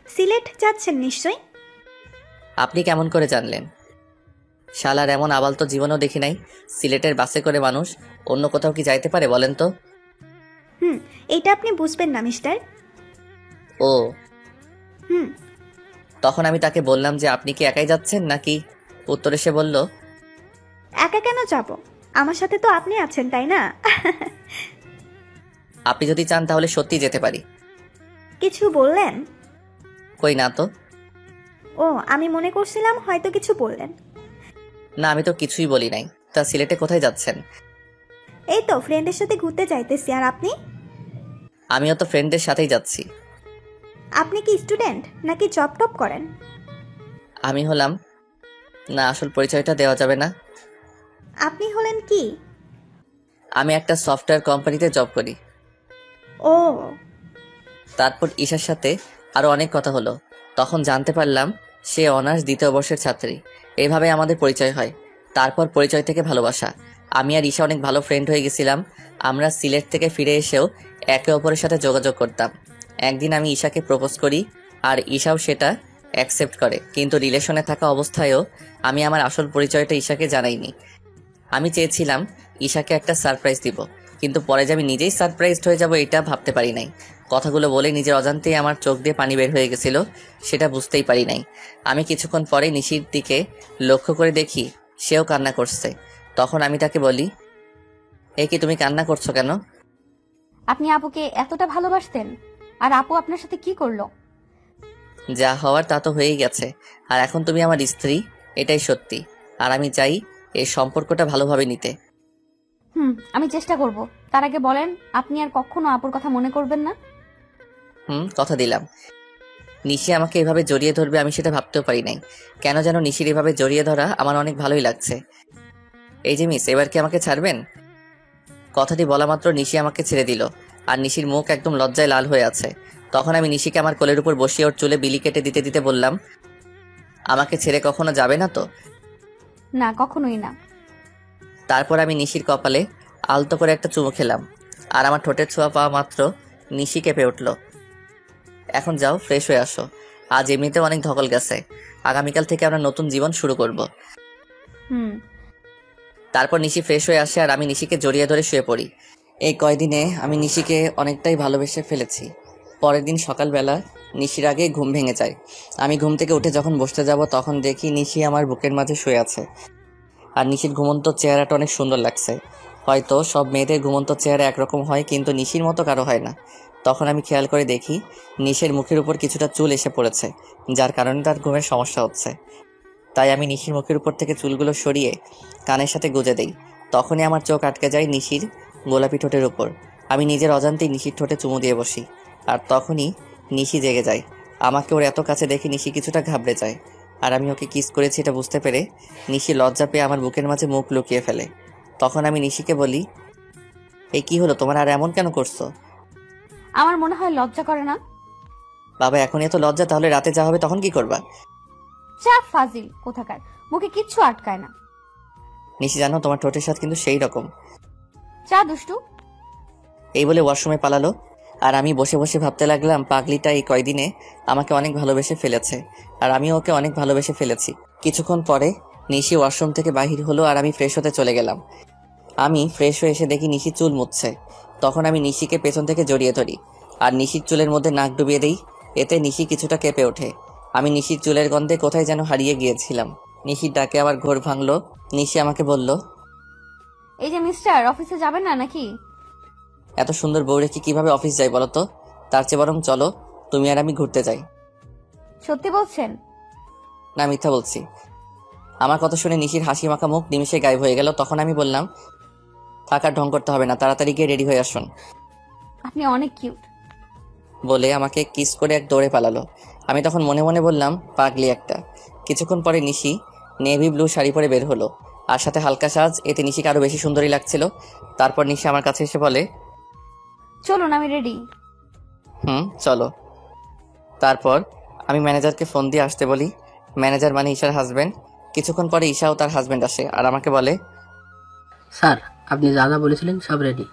সিলেট যাচ্ছেন নিশ্চয়? আপনি কেমন করে জানলেন? শালার এমন আবাল তো জীবনেও দেখি নাই। সিলেটের বাসে করে মানুষ অন্য কোথাও কি যাইতে পারে বলেন তো? এটা আপনি বুঝবেন না মিস্টার। ও। হুম। তখন আমি তাকে বললাম যে আপনি কি একাই যাচ্ছেন নাকি? উত্তরে সে বলল, একা কেন যাব? আমার সাথে তো আপনি আছেন, তাই না? আপনি যদি চান তাহলে সত্যি যেতে পারি। কিছু বললেন? কই না তো। ও, আমি মনে করছিলাম হয়তো কিছু বললেন। না, আমি তো কিছুই বলি নাই। তা সিলেটে কোথায় যাচ্ছেন? এই তো ফ্রেন্ডের সাথে ঘুরতে যাইতেছি। আর আপনি? আমিও তো ফ্রেন্ডের সাথেই যাচ্ছি। আপনি কি স্টুডেন্ট নাকি জব টপ করেন? আমি হলাম, না আসল পরিচয়টা দেওয়া যাবে না। আপনি হলেন কি? আমি একটা সফটওয়্যার কোম্পানিতে জব করি। ও। তারপর ঈশার সাথে আরো অনেক কথা হলো। তখন জানতে পারলাম সে অনার্স 2য় বর্ষের ছাত্রী। এভাবে আমাদের পরিচয় হয়। তারপর পরিচয় থেকে ভালোবাসা। আমি আর ঈশা অনেক ভালো ফ্রেন্ড হয়ে গেছিলাম। আমরা সিলেট থেকে ফিরে এসেও একে অপরের সাথে যোগাযোগ করতাম। একদিন আমি ঈশাকে প্রপোজ করি আর ঈশাও সেটা অ্যাকসেপ্ট করে, কিন্তু রিলেশনে থাকা অবস্থায়ও আমি আমার আসল পরিচয়টা ঈশাকে জানাইনি। আমি চেয়েছিলাম ঈশাকে একটা সারপ্রাইজ দিব, কিন্তু পরে যে আমি নিজেই সারপ্রাইজড হয়ে যাব এটা ভাবতে পারি নাই। কথাগুলো বলে নিজের অজান্তেই আমার চোখ দিয়ে পানি বের হয়ে গেছিল, সেটা বুঝতেই পারি নাই। আমি কিছুক্ষণ পরে নিশির দিকে লক্ষ্য করে দেখি সেও কান্না করছে। তখন আমি তাকে বলি, এ কি তুমি কান্না করছো কেন? আপনি আপুকে এতটা ভালোবাসতেন, আর আপু আপনার সাথে কি করলো? যা হওয়ার তা তো হয়েই গেছে, আর এখন তুমি আমার স্ত্রী, এটাই সত্যি। আর আমি চাই এই সম্পর্কটা ভালোভাবে নিতে। আমি চেষ্টা করব। তার আগে বলেন, আপনি আর কখনো আপুর কথা মনে করবেন না? কথা দিলাম। নিশি আমাকে এভাবে জড়িয়ে ধরবে আমি সেটা ভাবতেও পারি নাই। কেন যেন নিশির এভাবে জড়িয়ে ধরা আমার অনেক ভালোই লাগছে। এই যে মিস, এবার কি আমাকে ছাড়বেন? কথাটি বলা মাত্র নিশি আমাকে ছেড়ে দিল, আর নিশির মুখ একদম লজ্জায় লাল হয়ে আছে। তখন আমি নিশিকে আমার কোলের উপর বসিয়ে ওর চুলে বিলি কেটে দিতে দিতে বললাম, আমাকে ছেড়ে কখনো যাবে না তো? না, কখনোই না। তারপর আমি নিশির কপালে আলতো করে একটা চুমু খেলাম, আর আমার ঠোঁটের ছোঁয়া পাওয়া মাত্র নিশি কেঁপে উঠল। এখন যাও, ফ্রেশ হয়ে আসো। আজ এমনিতেও অনেক ধকল গেছে। আগামীকাল থেকে আমরা নতুন জীবন শুরু করব। তারপর নিশি ফ্রেশ হয়ে আসে আর আমি নিশিকে জড়িয়ে ধরে শুয়ে পড়ি। এই কয়দিনে আমি নিশিকে অনেকটাই ভালোবেসে ফেলেছি। পরের দিন সকালবেলা নিশির আগে ঘুম ভেঙে যায়। আমি ঘুম থেকে উঠে যখন বসতে যাব তখন দেখি নিশি আমার বুকের মাঝে শুয়ে আছে। আর নিশির ঘুমন্ত চেহারাটা অনেক সুন্দর লাগছে। হয়তো সব মেয়েদের ঘুমন্ত চেহারা একরকম হয়, কিন্তু নিশির মতো কারো হয় না। তখন আমি খেয়াল করে দেখি নিশির মুখের উপর কিছুটা চুল এসে পড়েছে, যার কারণে তার ঘুমের সমস্যা হচ্ছে। তাই আমি নিশির মুখের উপর থেকে চুলগুলো সরিয়ে কানের সাথে গুজে দেই। তখনই আমার চোখ আটকে যায় নিশির গোলাপি ঠোঁটের উপর। আমি নিজের অজান্তেই নিশির ঠোঁটে চুমু দিয়ে বসি, আর তখনই নিশি জেগে যায়। আমাকে ওর এত কাছে দেখে নিশি কিছুটা ঘাবড়ে যায়, আর আমি ওকে কিস করেছি এটা বুঝতে পেরে নিশি লজ্জা পেয়ে আমার বুকের মাঝে মুখ লুকিয়ে ফেলে। তখন আমি নিশিকে বলি, এই কি হলো তোমার, আর এমন কেন করছো? আমার মনে হয় লজ্জা করে না। বাবা, এখন এত লজ্জা, তাহলে রাতে যা হবে তখন কি করবা? চা ফাজিল কোথাকার, মুখে কিচ্ছু আটকায় না। নিশি জানো, তোমার ঠোঁটের স্বাদ কিন্তু সেই রকম। চা দুষ্টু। এই বলে ওয়াশরুমে পালালো। আর আমি বসে বসে ভাবতে লাগলাম পাগলিটা এই কয়দিনে আমাকে অনেক ভালোবেসে ফেলেছে, আর আমিও ওকে অনেক ভালোবেসে ফেলেছি। কিছুক্ষণ পরে নিশি ওয়াশরুম থেকে বাহির হলো আর আমি ফ্রেশ হতে চলে গেলাম। আমি ফ্রেশ হয়ে এসে দেখি নিশি চুল মুছছে। তখন আমি নিশিকে পেছন থেকে জড়িয়ে ধরি আর নিশির চুলের মধ্যে নাক ডুবিয়ে দিই। এতে নিশি কিছুটা কেঁপে ওঠে। আমি নিশির চুলের গন্ধে কোথায় যেন হারিয়ে গিয়েছিলাম। নিশির ডাকে আমার ঘোর ভাঙলো। নিশি আমাকে বলল, এই যে মিস্টার, অফিসে যাবেন না নাকি? এত সুন্দর বউ রেখে কিভাবে অফিস যাই বলো তো? তার চেয়ে বরং চলো তুমি আর আমি ঘুরতে যাই। সত্যি বলছেন? না, মিথ্যা বলছি। আমার কথা শুনে নিশির হাসি মাখা মুখ নিমিষে গায়েব হয়ে গেল। তখন আমি বললাম, থাকার ঢং করতে হবে না, তাড়াতাড়ি গিয়ে রেডি হয়ে আসুন। আপনি অনেক কিউট। বলে আমাকে কিস করে এক দৌড়ে পালালো। আমি তখন মনে মনে বললাম, পাগলি একটা। কিছুক্ষণ পরে নিশি নেভি ব্লু শাড়ি পরে বের হলো আর সাথে হালকা সাজ। এতে নিশিকে আরো বেশি সুন্দরী লাগছিল। তারপর নিশি আমার কাছে এসে বলে, চলুন, আমি রেডি। চলো। তারপর আমি ম্যানেজারকে ফোন দিয়ে আসতে বলি। ম্যানেজার মানে ঈশার হাজবেন্ড। কিছুক্ষণ পরে ঈশা ও তার হাজবেন্ড আসে আর আমাকে বলে, স্যার, আপনি যা যা বলেছিলেন সব রেডি।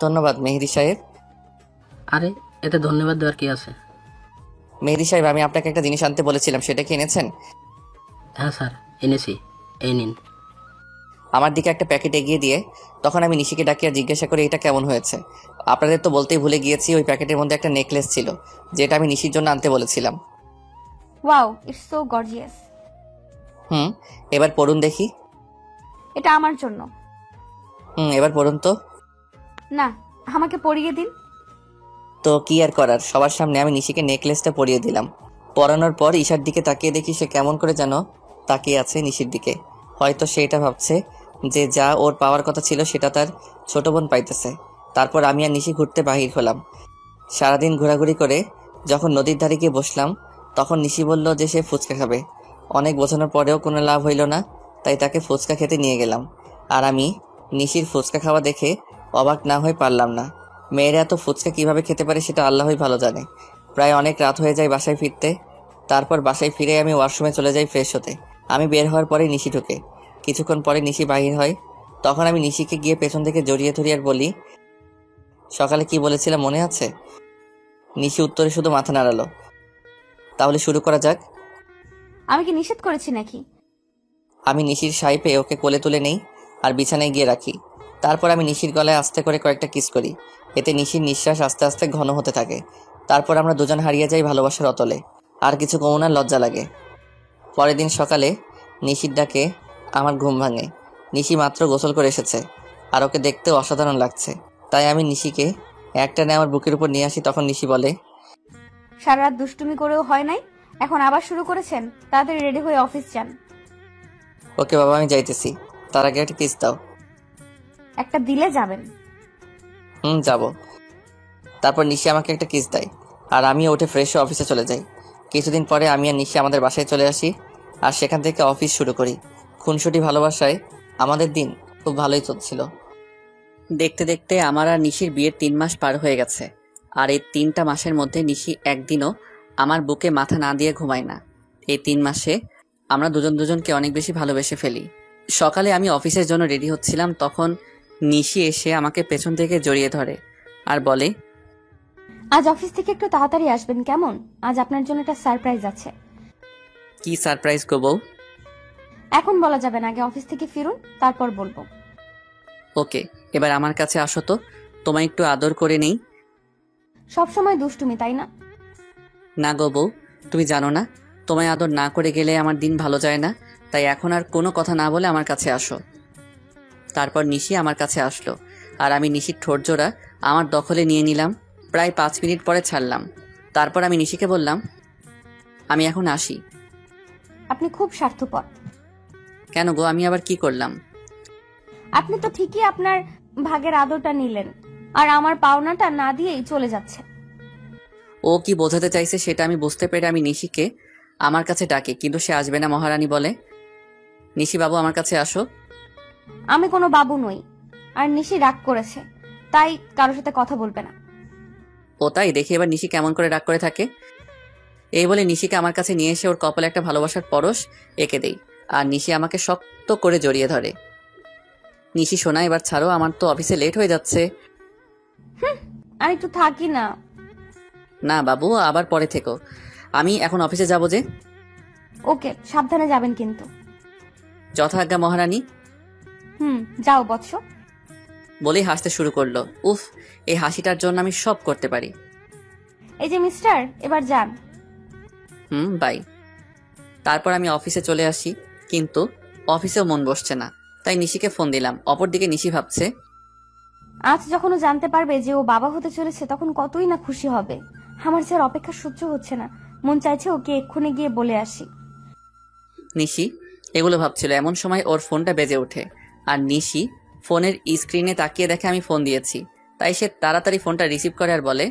ধন্যবাদ মেহেদি সাহেব। আরে, এতে ধন্যবাদ দেওয়ার কি আছে? মেহেদি সাহেব, আমি আপনাকে একটা জিনিস আনতে বলেছিলাম, সেটা কি এনেছেন? হ্যাঁ স্যার, এনেছি, এই নিন। আমার দিকে একটা প্যাকেট এগিয়ে দিয়ে তখন আমি নিশিকে ডাকিয়ে জিজ্ঞাসা করি, এটা কেমন হয়েছে? আপনাদের তো বলতেই ভুলে গিয়েছি, ওই প্যাকেটের মধ্যে একটা নেকলেস ছিল যেটা আমি নিশির জন্য আনতে বলেছিলাম। Wow, it's so gorgeous. এবার পড়ুন দেখি। এটা আমার জন্য। এবার পড়ুন তো। না, আমাকে পরিয়ে দিন। তো কি আর করার, সবার সামনে আমি নিশিকে নেকলেসটা পরিয়ে দিলাম। পরানোর পর ঈশার দিকে তাকিয়ে দেখি সে কেমন করে যেন তাকিয়ে আছে নিশির দিকে। হয়তো সে এটা ভাবছে যে যা ওর পাওয়ার কথা ছিল সেটা তার ছোট বোন পাইতেছে। তারপর আমি আর নিশি ঘুরতে বাহির হলাম। সারাদিন ঘোরাঘুরি করে যখন নদীর ধারে গিয়ে বসলাম তখন নিশি বলল যে সে ফুচকা খাবে। অনেক বোঝানোর পরেও কোনো লাভ হইল না, তাই তাকে ফুচকা খেতে নিয়ে গেলাম। আর আমি নিশির ফুচকা খাওয়া দেখে অবাক না হয়ে পারলাম না। মেয়েরা এত ফুচকা কিভাবে খেতে পারে সেটা আল্লাহই ভালো জানে। প্রায় অনেক রাত হয়ে যায় বাসায় ফিরতে। তারপর বাসায় ফিরে আমি ওয়াশরুমে চলে যাই ফ্রেশ হতে। আমি বের হওয়ার পরে নিশি ঢুকে। কিছুক্ষণ পরে নিশি বাহির হয়। তখন আমি নিশিকে গিয়ে পেছন থেকে জড়িয়ে ধরি আর বলি, সকালে কি বলেছিলাম মনে আছে? নিশি উত্তরে শুধু মাথা নাড়ালো। তাহলে শুরু করা যাক। আমি কি নিষেধ করেছি নাকি? আমি নিশির সাই পেয়ে ওকে কোলে তুলে নেই আর বিছানায় গিয়ে রাখি। তারপর আমি নিশির গলায় আস্তে করে কয়েকটা কিস করি। এতে নিশির নিঃশ্বাস আস্তে আস্তে ঘন হতে থাকে। তারপর আমরা দুজন হারিয়ে যাই ভালোবাসার অতলে। আর কিছু কমনার লজ্জা লাগে। পরের দিন সকালে নিশির ডাকে আমার ঘুম ভাঙে। নিশি মাত্র গোসল করে এসেছে আর ওকে দেখতেও অসাধারণ লাগছে। তাই আমি নিশিকে একটানে আমার বুকের উপর নিয়ে আসি। তখন নিশি বলে, সারা রাত দুষ্টুমি করেও হয় নাই, এখন আবার শুরু করেছেন? তাড়াতাড়ি রেডি হয়ে অফিস যান। ওকে বাবা, আমি যাইতেছি, তার আগে একটা কিস দাও। একটা দিলে যাবেন? যাব। তারপর নিশি আমাকে একটা কিস দেয় আর আমিও উঠে ফ্রেশ হয়ে অফিসে চলে যাই। কিছুদিন পরে আমি আর নিশি আমাদের বাসায় চলে আসি আর সেখান থেকে অফিস শুরু করি। খুনসুটি ভালোবাসায় আমাদের দিন খুব ভালোই চলছিল। দেখতে দেখতে আমার আর নিশির বিয়ের 3 মাস পার হয়ে গেছে। আর এই 3টা মাসের মধ্যে নিশি একদিনও আমার বুকে মাথা না দিয়ে ঘুমায় না। এই 3 মাসে আমরা দুজন দুজনকে অনেক বেশি ভালোবেসে ফেলি। সকালে আমি অফিসের জন্য রেডি হচ্ছিলাম, তখন নিশি এসে আমাকে পেছন থেকে জড়িয়ে ধরে আর বলে, আজ অফিস থেকে একটু তাড়াতাড়ি আসবেন কেমন? আজ আপনার জন্য একটা সারপ্রাইজ আছে। কি সারপ্রাইজ গো বউ? এখন বলা যাবে না, আগে অফিস থেকে ফিরুন, তারপর বলবো। ওকে, এবার আমার কাছে আসো তো, তোমায় একটু আদর করে নেই। সবসময় দুষ্টুমি, তাই না? না গো বউ, তুমি জানো না, তোমায় আদর না করে গেলে আমার দিন ভালো যায় না। তাই এখন আর কোনো কথা না বলে আমার কাছে আসো। তারপর নিশি আমার কাছে আসলো আর আমি নিশির ঠোঁট জোড়া আমার দখলে নিয়ে নিলাম। প্রায় 5 মিনিট পরে ছাড়লাম। তারপর আমি নিশিকে বললাম, আমি এখন আসি। আপনি খুব স্বার্থপর। কেন গো, আমি আবার কি করলাম? আপনি তো ঠিকই আপনার ভাগের আদরটা নিলেন, আর আমার পাওনাটা না দিয়েই চলে যাচ্ছে। ও কি বোঝাতে চাইছে সেটা আমি বুঝতে পেরে আমি নিশিকে আমার কাছে ডাকি, কিন্তু সে আসবে না। মহারানী বলে, নিশি বাবু আমার কাছে আসো। আমি কোনো বাবু নই, আর নিশি রাগ করেছে, তাই কারোর সাথে কথা বলবে না। ও তাই? দেখি এবার নিশি কেমন করে রাগ করে থাকে। এই বলে নিশিকে আমার কাছে নিয়ে এসে ওর কপালে একটা ভালোবাসার পরশ এঁকে দেই আর নিশি আমাকে শক্ত করে জড়িয়ে ধরে। নিশি শোনা, এবার ছাড়ো, আমার তো অফিসে লেট হয়ে যাচ্ছে। আর একটু থাকি না। না বাবু, আবার পরে থেকো। আমি এখন অফিসে যাব যে। ওকে, সাবধানে যাবেন কিন্তু। যথাজ্ঞা মহারানী। যাও বৎস। বলেই হাসতে শুরু করলো। উফ, এই হাসিটার জন্য আমি সব করতে পারি। এই যে মিস্টার, এবার যান। বাই। তারপর আমি অফিসে চলে আসি, কিন্তু অফিসেও মন বসছে না, তাই নিশিকে ফোন দিলাম। অপরদিকে নিশি ভাবছে, আজ যখন ও জানতে পারবে যে ও বাবা হতে চলেছে তখন কতই না খুশি হবে। আমার যে আর অপেক্ষা সহ্য হচ্ছে না, মন চাইছে ওকে এক্ষুনি গিয়ে বলে আসি। নিশি এগুলো ভাবছিল, এমন সময় ওর ফোনটা বেজে ওঠে। আর নিশি ফোনের স্ক্রিনে তাকিয়ে দেখে আমি ফোন দিয়েছি, তাই সে তাড়াতাড়ি ফোনটা রিসিভ করে আর বলে,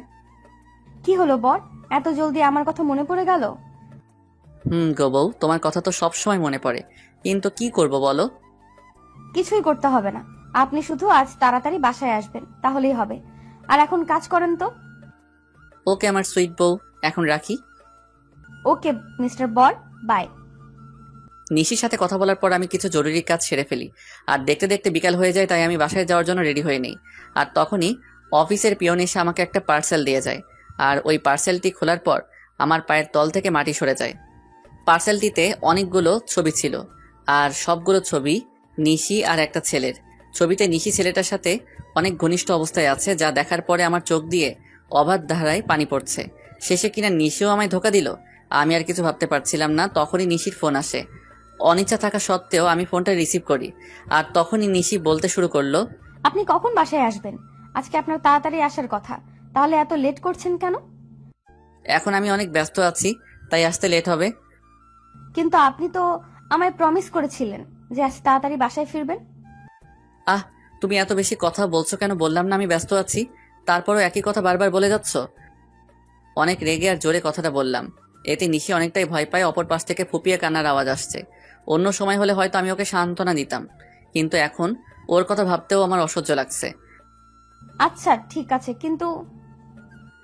কি হলো বর, এত জলদি আমার কথা মনে পড়ে গেল? গো বউ, তোমার কথা তো সব সময় মনে পড়ে, কিন্তু কি করব বলো? কিছুই করতে হবে না, আপনি শুধু আজ তাড়াতাড়ি বাসায় আসবেন, তাহলেই হবে। আর এখন কাজ করেন তো। ওকে আমার সুইট বউ, এখন রাখি। ওকে মিস্টার বর, বাই। নিশির সাথে কথা বলার পর আমি কিছু জরুরি কাজ সেরে ফেলি, আর দেখতে দেখতে বিকাল হয়ে যায়, তাই আমি বাসায় যাওয়ার জন্য রেডি হয়ে নেই। আর তখনই অফিসের পিয়ন এসে আমাকে একটা পার্সেল দিয়ে যায়, আর ওই পার্সেলটি খোলার পর আমার পায়ের তল থেকে মাটি সরে যায়। পার্সেলটিতে অনেকগুলো ছবি ছিল, আর সবগুলো ছবি নিশি আর একটা ছেলের। ছবিতে নিশি ছেলেটার সাথে অনেক ঘনিষ্ঠ অবস্থায় আছে, যা দেখার পরে আমার চোখ দিয়ে অবাধ ধারায় পানি পড়ছে। শেষে কিনা নিশিও আমায় ধোকা দিল। আমি আর কিছু ভাবতে পারছিলাম না, তখনই নিশির ফোন আসে। অনিচ্ছা থাকা সত্ত্বেও আমি ফোনটা রিসিভ করি, আর তখনই নিশি বলতে শুরু করলো, আপনি কখন বাসায় আসবেন? আজকে আপনার তাড়াতাড়ি আসার কথা, তাহলে এত লেট করছেন কেন? এখন আমি অনেক ব্যস্ত আছি, তাই আসতে লেট হবে। কিন্তু আপনি তো আমায় প্রমিস করেছিলেন যে আজ তাড়াতাড়ি বাসায় ফিরবেন। আহ, তুমি এত বেশি কথা বলছো কেন? বললাম না আমি ব্যস্ত আছি, তারপরও একই কথা বারবার বলে যাচ্ছ। অনেক রেগে আর জোরে কথাটা বললাম, এতে নিশি অনেকটাই ভয় পায়। অপর পাশ থেকে ফুপিয়ে কান্নার আওয়াজ আসছে। অন্য সময় হলে হয়তো আমি ওকে সান্ত্বনা দিতাম, কিন্তু এখন ওর কথা ভাবতেও আমার অসহ্য লাগছে। আচ্ছা ঠিক আছে, কিন্তু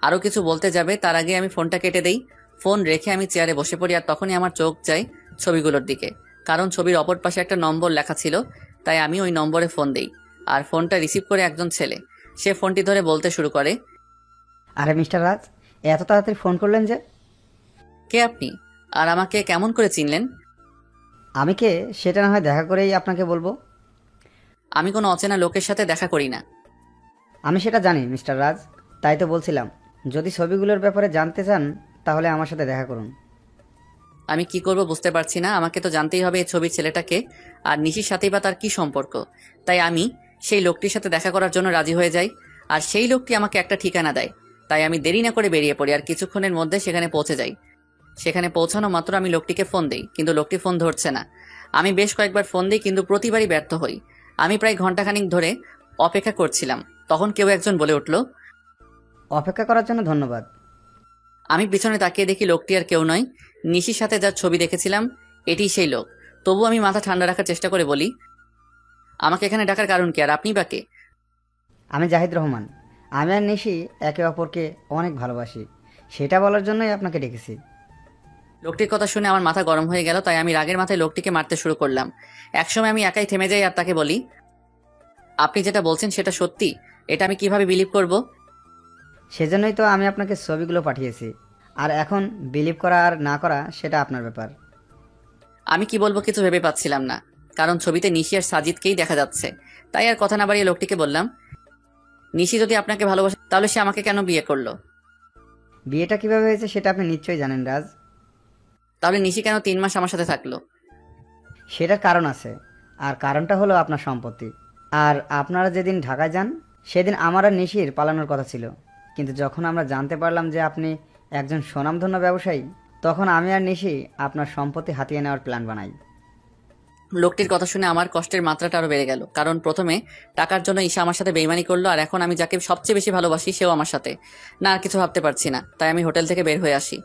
আরো কিছু বলতে যাবে তার আগে আমি ফোনটা কেটে দেই। ফোন রেখে আমি চেয়ারে বসে পড়ি, আর তখনই আমার চোখ যায় ছবিগুলোর দিকে, কারণ ছবির অপর পাশে একটা নম্বর লেখা ছিল। তাই আমি ওই নম্বরে ফোন দেই, আর ফোনটা রিসিভ করে একজন ছেলে। সে ফোনটি ধরে বলতে শুরু করে, আরে মিস্টার রাজ, এত তাড়াতাড়ি ফোন করলেন যে? কে আপনি, আর আমাকে কেমন করে চিনলেন? আমি কে সেটা না হয় দেখা করেই আপনাকে বলবো। আমি কোনো অচেনা লোকের সাথে দেখা করি না। আমি সেটা জানি মিস্টার রাজ, তাই তো বলছিলাম, যদি ছবিগুলোর ব্যাপারে জানতে চান তাহলে আমার সাথে দেখা করুন। আমি কি করব বুঝতে পারছি না। আমাকে তো জানতেই হবে এই ছবির ছেলেটাকে, আর নিশির সাথেই বা তার কি সম্পর্ক। তাই আমি সেই লোকটির সাথে দেখা করার জন্য রাজি হয়ে যাই, আর সেই লোকটি আমাকে একটা ঠিকানা দেয়। তাই আমি দেরি না করে বেরিয়ে পড়ি, আর কিছুক্ষণের মধ্যে সেখানে পৌঁছে যাই। সেখানে পৌঁছানো মাত্র আমি লোকটিকে ফোন দিই, কিন্তু লোকটি ফোন ধরছে না। আমি বেশ কয়েকবার ফোন দিই, কিন্তু প্রতিবারই ব্যর্থ হই। আমি প্রায় ঘন্টাখানিক ধরে অপেক্ষা করছিলাম, তখন কেউ একজন বলে উঠল, অপেক্ষা করার জন্য ধন্যবাদ। আমি পিছনে তাকিয়ে দেখি লোকটি আর কেউ নয়, নিশির সাথে যার ছবি দেখেছিলাম এটি সেই লোক। তবু আমি মাথা ঠান্ডা রাখার চেষ্টা করে বলি, আমাকে এখানে ডাকার কারণ কি, আর আপনি বা কে? আমি জাহিদ রহমান। আমি আর নিশি একে অপরকে অনেক ভালোবাসি, সেটা বলার জন্যই আপনাকে ডেকেছি। লোকটির কথা শুনে আমার মাথা গরম হয়ে গেল, তাই আমি রাগের মাথায় লোকটিকে মারতে শুরু করলাম। একসময় আমি একাই থেমে যাই আর তাকে বলি, আপনি যেটা বলছেন সেটা সত্যি? এটা আমি কিভাবে বিলিভ করব? সেজন্যই তো আমি আপনাকে ছবিগুলো পাঠিয়েছি, আর এখন বিলিভ করা আর না করা সেটা আপনার ব্যাপার। আমি কি বলবো কিছু ভেবে পাচ্ছিলাম না, কারণ ছবিতে নিশি আর সাজিদকেই দেখা যাচ্ছে। তাই আর কথা না বাড়িয়ে লোকটিকে বললাম, নিশি যদি আপনাকে ভালোবাসে তাহলে সে আমাকে কেন বিয়ে করলো? বিয়েটা কিভাবে হয়েছে সেটা আপনি নিশ্চয়ই জানেন রাজ। তাহলে নিশি কেন 3 মাস আমার সাথে থাকলো? সেটার কারণ আছে, আর কারণটা হলো আপনার সম্পত্তি। আর আপনারা যেদিন ঢাকায় যান সেদিন আমার আর নিশির পালানোর কথা ছিল, কিন্তু যখন আমরা জানতে পারলাম যে আপনি একজন স্বনামধন্য ব্যবসায়ী, তখন আমি আর নিশি আপনার সম্পত্তি হাতিয়ে নেওয়ার প্ল্যান বানাই। লোকটির কথা শুনে আমার কষ্টের মাত্রাটা আরো বেড়ে গেল, কারণ প্রথমে টাকার জন্য ঈশা আমার সাথে বেইমানি করলো, আর এখন আমি যাকে সবচেয়ে বেশি ভালোবাসি সেও আমার সাথে। না, আর কিছু ভাবতে পারছি না, তাই আমি হোটেল থেকে বের হয়ে আসি,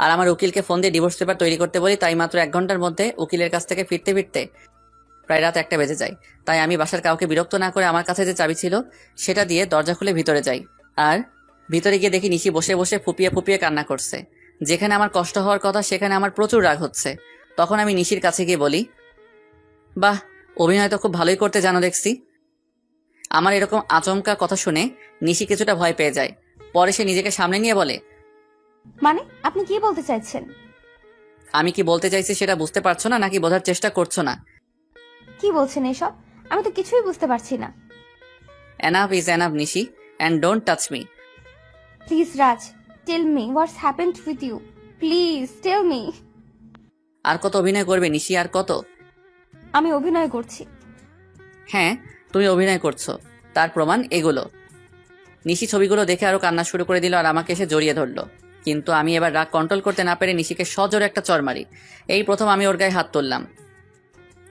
আর আমার উকিলকে ফোন দিয়ে ডিভোর্স পেপার তৈরি করতে বলি। তাই মাত্র 1 ঘন্টার মধ্যে উকিলের কাছ থেকে ফিরতে ফিরতে প্রায় রাত 1টা বেজে যায়। তাই আমি বাসার কাউকে বিরক্ত না করে আমার কাছে যে চাবি ছিল সেটা দিয়ে দরজা খুলে ভিতরে যাই, আর ভিতরে গিয়ে দেখি নিশি বসে বসে ফুপিয়ে ফুপিয়ে কান্না করছে। যেখানে আমার কষ্ট হওয়ার কথা সেখানে আমার প্রচুর রাগ হচ্ছে। তখন আমি নিশির কাছে গিয়ে বলি, বাহ, অভিনয় তো খুব ভালোই করতে জানো দেখছি। আমার এরকম আচমকা কথা শুনে নিশি কিছুটা ভয় পেয়ে যায়, পরে সে নিজেকে সামনে নিয়ে বলে, মানে আপনি কি বলতে চাইছেন? আমি কি বলতে চাইছি সেটা বুঝতে পারছো না নাকি বোঝার চেষ্টা করছো না? কি বলছেন এসব? আমি তো কিছুই বুঝতে পারছি না। Enough is enough Nishi, and don't touch me. Please Raj, tell me what's happened with you. Please tell me. আর কত অভিনয় করবে নিশি, আর কত? আমি অভিনয় করছি। হ্যাঁ, তুমি অভিনয় করছো, তার প্রমাণ এগুলো। নিশি ছবিগুলো দেখে আরো কান্না শুরু করে দিল আর আমাকে এসে জড়িয়ে ধরলো। কিন্তু আমি এবার রাগ কন্ট্রোল করতে না পেরে নিশিকে সজোরে একটা চড় মারি। এই প্রথম আমি ওর গায়ে হাত তুললাম।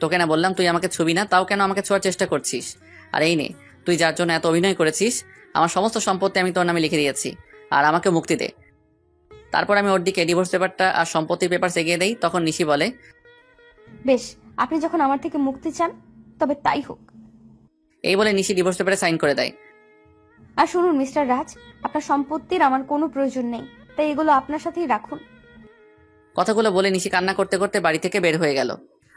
তোকে না বললাম তুই আমাকে ছবি না, তাও কেন আমাকে ছোঁয়ার চেষ্টা করছিস? আর এই নে, তুই যার জন্য এত অভিনয় করেছিস, আমার সমস্ত সম্পত্তি আমি তোর নামে লিখে দিয়েছি, আর আমাকে মুক্তি দে। তারপর আমি ওর দিকে ডিভোর্স পেপারটা আর সম্পত্তির পেপার এগিয়ে দেই। তখন নিশি বলে, বেশ, আপনি যখন আমার থেকে মুক্তি চান তবে তাই হোক। এই বলে নিশি ডিভোর্স পেপারে সাইন করে দেয়। আর শুনুন মিস্টার রাজ, আপনার সম্পত্তির আমার কোনো প্রয়োজন নেই, তাই এগুলো আপনার সাথেই রাখুন। কথাগুলো বলে নিশি কান্না করতে করতে বাড়ি থেকে বের হয়ে গেল।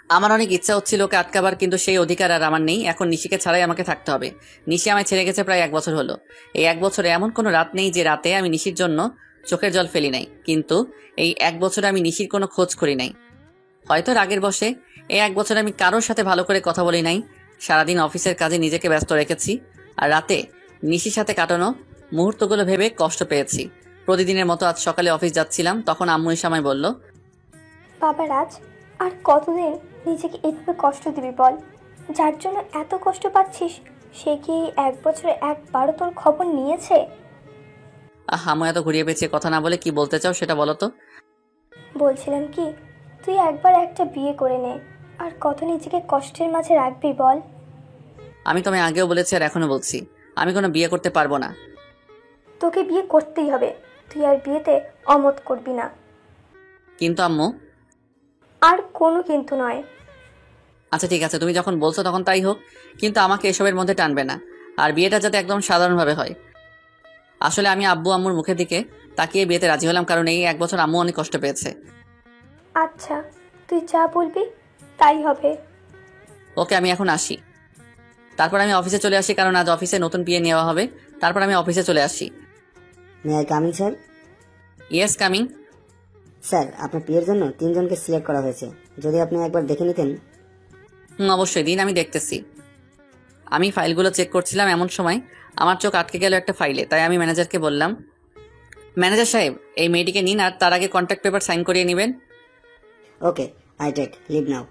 আমার অনেক ইচ্ছা হচ্ছিল ওকে আটকাবার, কিন্তু সেই অধিকার আর আমার নেই। এখন নিশিকে ছাড়াই আমাকে থাকতে হবে। নিশি আমায় ছেড়ে গেছে প্রায় 1 বছর হলো। এই 1 বছরে এমন কোনো রাত নেই যে রাতে আমি নিশির জন্য চোখের জল ফেলি নাই, কিন্তু এই 1 বছরে আমি নিশির কোনো খোঁজ করি নাই। হয়তো রাগের বশে এই 1 বছরে আমি কারোর সাথে ভালো করে কথা বলি নাই। সারাদিন অফিসের কাজে নিজেকে ব্যস্ত রেখেছি, আর রাতে নিশির সাথে কাটানো মুহূর্তগুলো ভেবে কষ্ট পেয়েছি। প্রতিদিনের মতো আজ সকালে অফিস যাচ্ছিলাম, তখন আম্মু এসে আমায় বলল, বাবা রাজ, আর কতদিন নিজেকে এভাবে কষ্ট দিবি বল? যার জন্য এত কষ্ট পাচ্ছিস সে কি 1 বছরে একবারও তোর খবর নিয়েছে? আম্মু এত ঘুরিয়ে পেঁচিয়ে কথা না বলে কি বলতে চাও সেটা বলো তো। বলছিলাম কি, তুই একবার একটা বিয়ে করে নে, আর কত নিজেকে কষ্টের মাঝে রাখবি বল? আমি তোমায় আগেও বলেছি আর এখনো বলছি, আমি কোনো বিয়ে করতে পারবো না। তোকে বিয়ে করতেই হবে, তুই আর বিয়েতে অমত করবি না। কিন্তু আম্মু। আর কোনো কিন্তু নয়। আচ্ছা ঠিক আছে, তুমি যখন বলছো তখন তাই হোক, কিন্তু আমাকে এসবের মধ্যে টানবে না, আর বিয়েটা যাতে একদম সাধারণভাবে হয়। আসলে আমি আব্বু আম্মুর মুখের দিকে তাকিয়ে বিয়েতে রাজি হলাম, কারণ এই 1 বছর আম্মু অনেক কষ্ট পেয়েছে। আচ্ছা, তুই যা বলবি তাই হবে। ওকে, আমি এখন আসি। তারপর আমি অফিসে চলে আসি, কারণ আজ অফিসে নতুন বিয়ে নেওয়া হবে। তারপর আমি অফিসে চলে আসি। May I coming sir? Yes, coming. Sir, আপনার বিয়ের জন্য 3 জনকে সিলেক্ট করা হয়েছে, যদি আপনি একবার দেখে নিতেন। অবশ্যই দিন, আমি দেখতেছি। আমি ফাইলগুলো চেক করছিলাম, এমন সময় আমার চোখ আটকে গেল একটা ফাইলে। তাই আমি ম্যানেজারকে বললাম, ম্যানেজার সাহেব, এই মেয়েটিকে নিন, আর তার আগে কন্ট্রাক্ট পেপার সাইন করিয়ে নেবেন। Okay, I take leave now.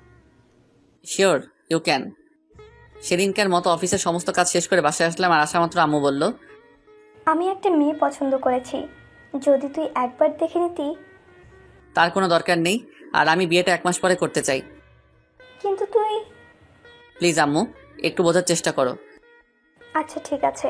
Sure, you can. সেদিনকার মতো অফিসের সমস্ত কাজ শেষ করে বাসায় আসলাম, আর আসা মাত্র আম্মু বলল, আমি একটা মেয়ে পছন্দ করেছি, যদি তুই একবার দেখে নিতি। তার কোনো দরকার নেই, আর আমি বিয়েটা 1 মাস পরে করতে চাই। কিন্তু তুই। প্লিজ আম্মু, একটু বোঝার চেষ্টা করো। আচ্ছা ঠিক আছে।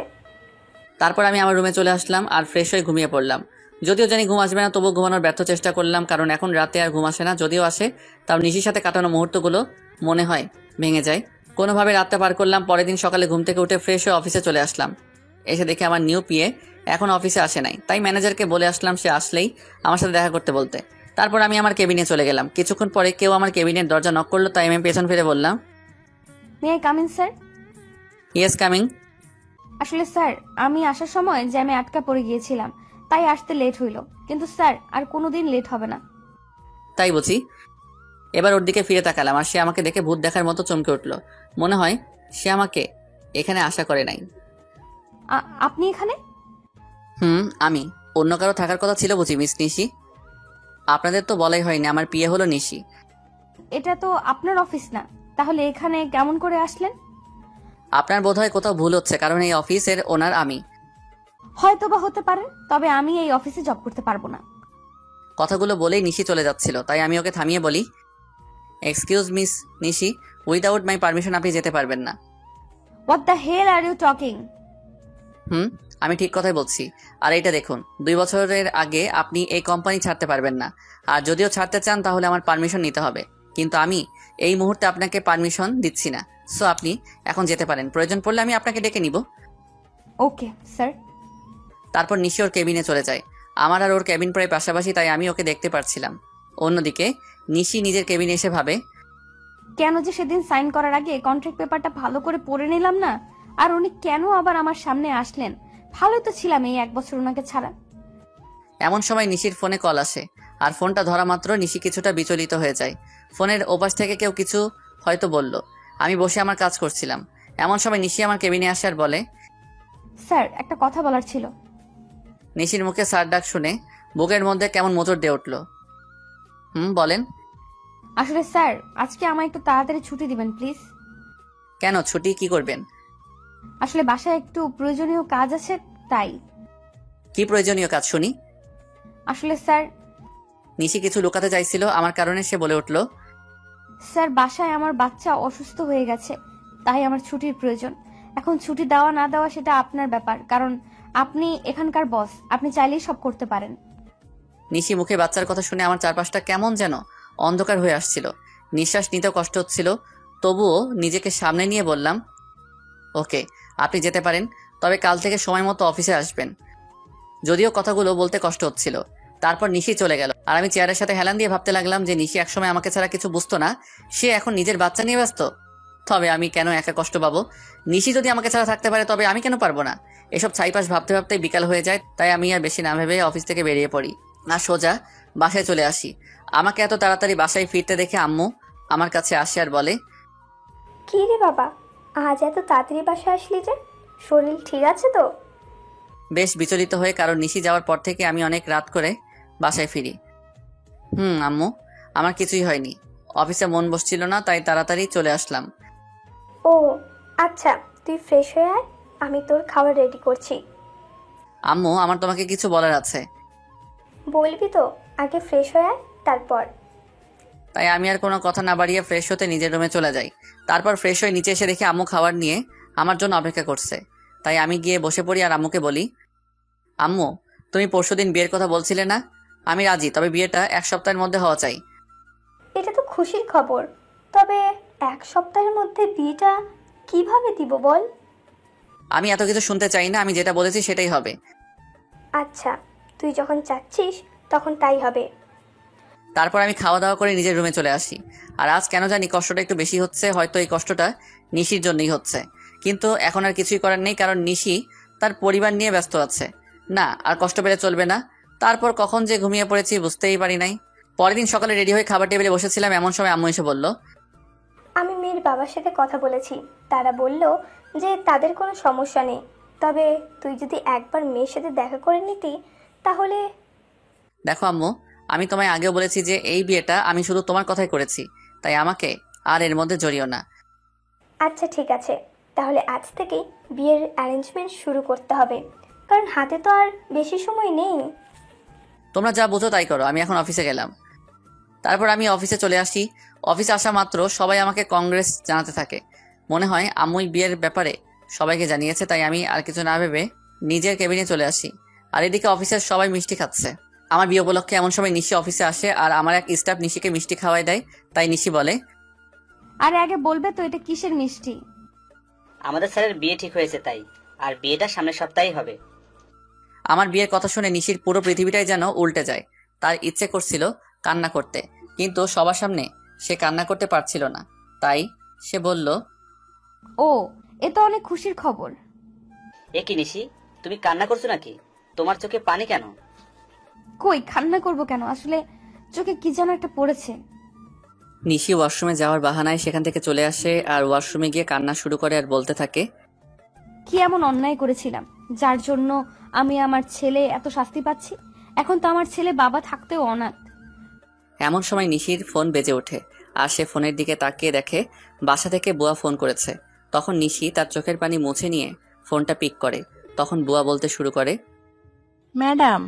তারপর আমি আমার রুমে চলে আসলাম আর ফ্রেশ হয়ে ঘুমিয়ে পড়লাম। যদিও জানি ঘুম আসবে না, তবুও ঘুমানোর ব্যর্থ চেষ্টা করলাম, কারণ এখন রাতে আর ঘুম আসে না। যদিও আসে, তাও নিশির সাথে কাটানো মুহূর্তগুলো মনে হয় ভেঙে যায়। কোনোভাবে রাতটা পার করলাম। পরের দিন সকালে ঘুম থেকে উঠে ফ্রেশ হয়ে অফিসে চলে আসলাম। এসে দেখে আমার নিউ পিএ এখন অফিসে আসে নাই, তাই ম্যানেজারকে বলে আসলাম সে আসলেই আমার সাথে দেখা করতে বলতে। তারপর আমি আমার কেবিনে চলে গেলাম। কিছুক্ষণ পরে কেউ আমার কেবিনের দরজা নক করলো, তাই আমি পেছন ফিরে বললাম, may I come in sir? Yes, coming. আসলে স্যার, আমি আসার সময় জ্যামে আটকা পড়ে গিয়েছিলাম, তাই আসতে লেট হইল। কিন্তু স্যার, আর কোনোদিন লেট হবে না। তাই বুঝি? এবার ওর দিকে ফিরে তাকালাম, আর সে আমাকে দেখে ভূত দেখার মতো চমকে উঠল। মনে হয় সে আমাকে এখানে আশা করে নাই। আপনি এখানে? আমি। অন্য কারো থাকার কথা ছিল বুঝি মিস নিশি? আপনাদের তো বলাই হয়নি আমার পিএ হলো নিশি। এটা তো আপনার অফিস না, তাহলে এখানে কেমন করে আসলেন? আপনার বোধহয় কোথাও ভুল হচ্ছে, কারণ এই অফিসের ওনার আমি। হয়তোবা হতে পারে, তবে আমি এই অফিসে জব করতে পারবো না। কথাগুলো বলেই নিশি চলে যাচ্ছিল, তাই আমি ওকে থামিয়ে বলি, excuse miss Nishi, without my permission আপনি যেতে পারবেন না। What the hell are you talking? আমি ঠিক কথাই বলছি। আর এটা দেখুন, 2 বছরের আগে আপনি এই কোম্পানি ছাড়তে পারবেন না, আর যদিও ছাড়তে চান তাহলে আমার পারমিশন নিতে হবে। কিন্তু আমি এই মুহূর্তে আপনাকে পারমিশন দিচ্ছি না, সো আপনি এখন যেতে পারেন। প্রয়োজন পড়লে আমি আপনাকে ডেকে নিব। Okay sir. তারপর নিশি ওর কেবিনে চলে যায়। আমার আর ওর কেবিন প্রায় পাশাপাশি, তাই আমি ওকে দেখতে পারছিলাম। অন্যদিকে নিশি নিজের কেবিনে এসে ভাবে, কেন যে সেদিন সাইন করার আগে কন্ট্রাক্ট পেপারটা ভালো করে পড়ে নিলাম না, আর উনি কেন আবার আমার সামনে আসলেন ভালো তো ছিলাম এই 1 বছর ওনাকে ছাড়া। এমন সময় নিশির ফোনে কল আসে, আর ফোনটা ধরা মাত্র নিশি কিছুটা বিচলিত হয়ে যায়। ফোনের ওপাশ থেকে কেউ কিছু হয়তো বলল। আমি বসে আমার কাজ করছিলাম। এমন সময় নিশি আমার কেবিনে আসে আর বলে, স্যার একটা কথা বলার ছিল। নিশির মুখে স্যার ডাক শুনে বুকের মধ্যে কেমন মোচড় দিয়ে উঠল। বলেন। আসলে স্যার আজকে আমায় একটু তাড়াতাড়ি ছুটি দিবেন প্লিজ। কেন, ছুটি কি করবেন? আসলে বাসায় একটু প্রয়োজনীয় কাজ আছে তাই। কি প্রয়োজনীয় কাজ শুনি? আসলে স্যার নিশি কিছু লুকাতে চাইছিল আমার কারণে সে বলে উঠল, স্যার বাসায় আমার বাচ্চা অসুস্থ হয়ে গেছে, তাই আমার ছুটির প্রয়োজন। এখন ছুটি দেওয়া না দেওয়া সেটা আপনার ব্যাপার, কারণ আপনি এখানকার বস, আপনি চাইলেই সব করতে পারেন। নিশি মুখে বাচ্চার কথা শুনে আমার চারপাশটা কেমন যেন অন্ধকার হয়ে আসছিল। নিঃশ্বাস নিতেও কষ্ট হচ্ছিল। তবুও নিজেকে সামনে নিয়ে বললাম, ওকে, আপনি যেতে পারেন, তবে কাল থেকে সময় মতো অফিসে আসবেন। যদিও কথাগুলো বলতে কষ্ট হচ্ছিল। তারপর নিশি চলে গেল, আর আমি চেয়ারের সাথে হেলান দিয়ে ভাবতে লাগলাম যে নিশি একসময় আমাকে ছাড়া কিছু বুঝতো না, সে এখন নিজের বাচ্চা নিয়ে ব্যস্ত। তবে আমি কেন একা কষ্ট পাবো? নিশি যদি আমাকে ছাড়া থাকতে পারে, তবে আমি কেন পারবো না? এসব ছাইপাশ ভাবতে ভাবতে বিকাল হয়ে যায়। তাই আমি আর বেশি না ভেবে অফিস থেকে বেরিয়ে পড়ি, আর সোজা বাসায় চলে আসি। আমাকে এত তাড়াতাড়ি বাসায় ফিরতে দেখে আম্মু আমার কাছে আসে আর বলে, কি রে বাবা, আজ এত তাড়াতাড়ি বাসায় আসলি যে? শরীর ঠিক আছে তো? বেশ বিচলিত হয়ে, কারণ নিশি যাওয়ার পর থেকে আমি অনেক রাত করে বাসায় ফিরি। আম্মু, আমার কিছুই হয়নি। অফিসে মন বসছিল না, তাই তাড়াতাড়ি চলে আসলাম। ও আচ্ছা, তুই ফ্রেশ হয়ে আয়, আমি তোর খাবার রেডি করছি। আম্মু, আমার তোমাকে কিছু বলার আছে। বলবি তো? আগে ফ্রেশ হয়ে আয়, তারপর। তাই আমি আর কোনো কথা না বাড়িয়ে ফ্রেশ হতে নিজের রুমে চলে যাই। তারপর ফ্রেশ হয়ে নিচে এসে দেখি আম্মু খাবার নিয়ে আমার জন্য অপেক্ষা করছে। তাই আমি গিয়ে বসে পড়ি আর আম্মুকে বলি, আম্মু, তুমি পরশুদিন বিয়ের কথা বলছিলে না? আমি রাজি, তবে বিয়েটা 1 সপ্তাহের মধ্যে হওয়া চাই। এটা তো খুশির খবর, তবে 1 সপ্তাহের মধ্যে বিয়েটা কিভাবে দিব বল? আমি এত কিছু শুনতে চাই না, আমি যেটা বলেছি সেটাই হবে। আচ্ছা, তুই যখন চাচ্ছিস তখন তাই হবে। তারপর আমি খাওয়া দাওয়া করে নিজের রুমে চলে আসি। আর আজ কেন জানি কষ্টটা একটু বেশি হচ্ছে। হয়তো এই কষ্টটা নিশির জন্যই হচ্ছে, কিন্তু এখন আর কিছুই করার নেই, কারণ নিশি তার পরিবার নিয়ে ব্যস্ত আছে। না, আর কষ্ট পেলে চলবে না। তারপর কখন যে ঘুমিয়ে পড়েছি বুঝতেই পারি নাই। পরের দিন সকালে রেডি হয়ে খাবার টেবিলে বসেছিলাম, এমন সময় আম্মু এসে বলল, আমি মেয়ের বাবার সাথে কথা বলেছি, তারা বলল যে তাদের কোনো সমস্যা নেই, তবে তুই যদি একবার মেয়ের সাথে দেখা করে নিতি তাহলে। দেখো আম্মু, আমি তোমায় আগেও বলেছি যে এই বিয়েটা আমি শুধু তোমার কথাই করেছি, তাই আমাকে আর এর মধ্যে জড়িও না। আচ্ছা ঠিক আছে, তাহলে আজ থেকেই বিয়ের অ্যারেঞ্জমেন্ট শুরু করতে হবে, কারণ হাতে তো আর বেশি সময় নেই। তোমরা যা বোঝো তাই করো, আমি এখন অফিসে গেলাম। তারপর আমি অফিসে চলে আসি। অফিসে আসা মাত্র সবাই আমাকে কংগ্রেস জানাতে থাকে। মনে হয় আম্মুই বিয়ের ব্যাপারে সবাইকে জানিয়েছে, তাই আমি আর কিছু না ভেবে নিজের কেবিনে চলে আসি। আর এদিকে অফিসের সবাই মিষ্টি খাচ্ছে। আমার বিয়ে উপলক্ষে এমন সময় নিশি অফিসে আসে, আর আমার এক স্টাফ নিশিকে মিষ্টি খাওয়াই দেয়। তাই নিশি বলে, আরে আগে বলবে তো এটা কিসের মিষ্টি? আমাদের স্যারের বিয়ে ঠিক হয়েছে তাই, আর বিয়েটা সামনের সপ্তাহেই হবে। আমার বিয়ের কথা শুনে নিশির পুরো পৃথিবীটাই যেন উল্টে যায়। তার ইচ্ছে করছিল কান্না করতে, কিন্তু সবার সামনে সে কান্না করতে পারছিল না। তাই সে বলল, ও, এ তো অনেক খুশির খবর। এ কি নিশি, তুমি কান্না করছো নাকি? তোমার চোখে পানি কেন? কই, কান্না করব কেন? আসলে চোখে কি যেন একটা পড়েছে। নিশি ওয়াশরুমে যাওয়ার বাহানায় সেখান থেকে চলে আসে, আর ওয়াশরুমে গিয়ে কান্না শুরু করে আর বলতে থাকে, কি এমন অন্যায় করেছিলাম যার জন্য আমি আমার ছেলে এত শাস্তি পাচ্ছি? এখন তো আমার ছেলে বাবা থাকতেও অনাথ। এমন সময় নিশির ফোন বেজে ওঠে, আর সে ফোনের দিকে তাকিয়ে দেখে বাসা থেকে বুয়া ফোন করেছে। তখন নিশি তার চোখের পানি মুছে নিয়ে ফোনটা পিক করে। তখন বুয়া বলতে শুরু করে, ম্যাডাম,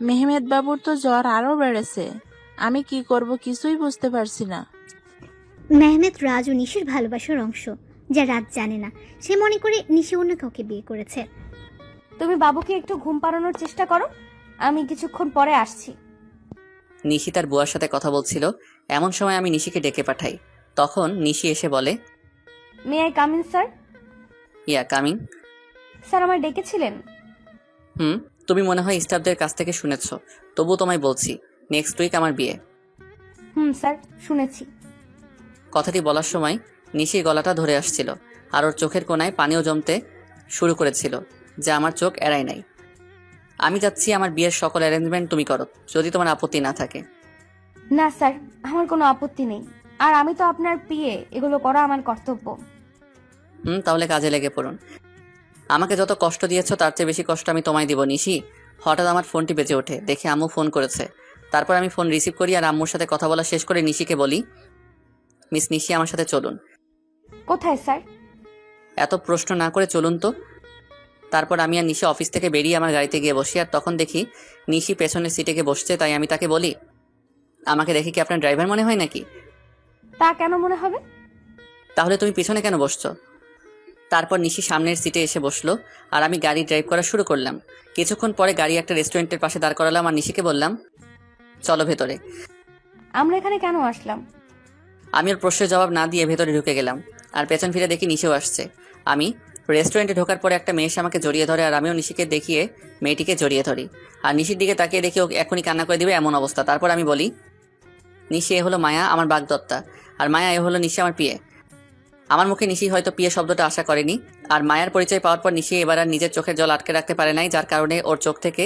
মেহমেদ বাবুর তো জ্বর আরো বেড়েছে, আমি কি করব কিছুই বুঝতে পারছি না। মেহমেদ রাজ ও নিশির ভালোবাসার অংশ, যা রাজ জানে না। সে মনে করে নিশি অন্য কাউকে বিয়ে করেছে। তুমি বাবুকে একটু ঘুম পাড়ানোর চেষ্টা করো, আমি কিছুক্ষণ পরে আসছি। নিশি তার বুয়ার সাথে কথা বলছিল। এমন সময় আমি নিশিকে ডেকে পাঠাই। তখন নিশি এসে বলে, may I come in sir? Ya coming. Sir আমায় ডেকেছিলেন? তুমি মনে হয় স্টাফদের কাছ থেকে শুনেছ, তবু তোমায় বলছি, নেক্সট উইক আমার বিয়ে। স্যার শুনেছি। কথাটি বলার সময় নিশির গলাটা ধরে আসছিল, আর ওর চোখের কোণায় পানিও জমতে শুরু করেছিল। যা আমার চোখ এড়ায় নাই। আমি চাচ্ছি আমার বিয়ের সকল অ্যারেঞ্জমেন্ট তুমি করো, যদি তোমার আপত্তি না থাকে। না স্যার, আমার কোনো আপত্তি নেই। আর আমি তো আপনার পিএ, এগুলো করা আমার কর্তব্য। তাহলে কাজে লেগে পড়ুন। আমাকে যত কষ্ট দিয়েছো তার চেয়ে বেশি কষ্ট আমি তোমায় দিব নিশি। হঠাৎ আমার ফোনটি বেজে ওঠে, দেখে আম্মু ফোন করেছে। তারপর আমি ফোন রিসিভ করি আর আম্মুর সাথে কথা বলা শেষ করে নিশিকে বলি, মিস নিশি আমার সাথে চলুন। কোথায় স্যার? এত প্রশ্ন না করে চলুন তো। তারপর আমি আর নিশি অফিস থেকে বেরিয়ে আমার গাড়িতে গিয়ে বসি, আর তখন দেখি নিশি পেছনের সিটে গিয়ে বসছে। তাই আমি তাকে বলি, আমাকে দেখে কি আপনার ড্রাইভার মনে হয় নাকি? তা কেন মনে হবে? তাহলে তুমি পিছনে কেন বসছো? তারপর নিশি সামনের সিটে এসে বসলো আর আমি গাড়ি ড্রাইভ করা শুরু করলাম। কিছুক্ষণ পরে গাড়ি একটা রেস্টুরেন্টের পাশে দাঁড় করালাম আর নিশিকে বললাম, চলো ভেতরে। আমরা এখানে কেন আসলাম? আমি ওর প্রশ্নের জবাব না দিয়ে ভেতরে ঢুকে গেলাম আর পেছন ফিরে দেখি নিশিও আসছে। আমি রেস্টুরেন্টে ঢোকার পরে একটা মেয়ে এসে আমাকে জড়িয়ে ধরে আর আমিও নিশিকে দেখিয়ে মেয়েটিকে জড়িয়ে ধরি। আর নিশির দিকে তাকিয়ে দেখি ও এখনই কান্না করে দিবে এমন অবস্থা। তারপর আমি বলি, নিশি এ হলো মায়া, আমার বাগদত্তা, আর মায়া এ হলো নিশি, আমার পিয়ে। আমার মুখে নিশি হয়তো পিয়ে শব্দটা আশা করেনি। আর মায়ার পরিচয় পাওয়ার পর নিশি এবার আর নিজের চোখের জল আটকে রাখতে পারে নাই, যার কারণে ওর চোখ থেকে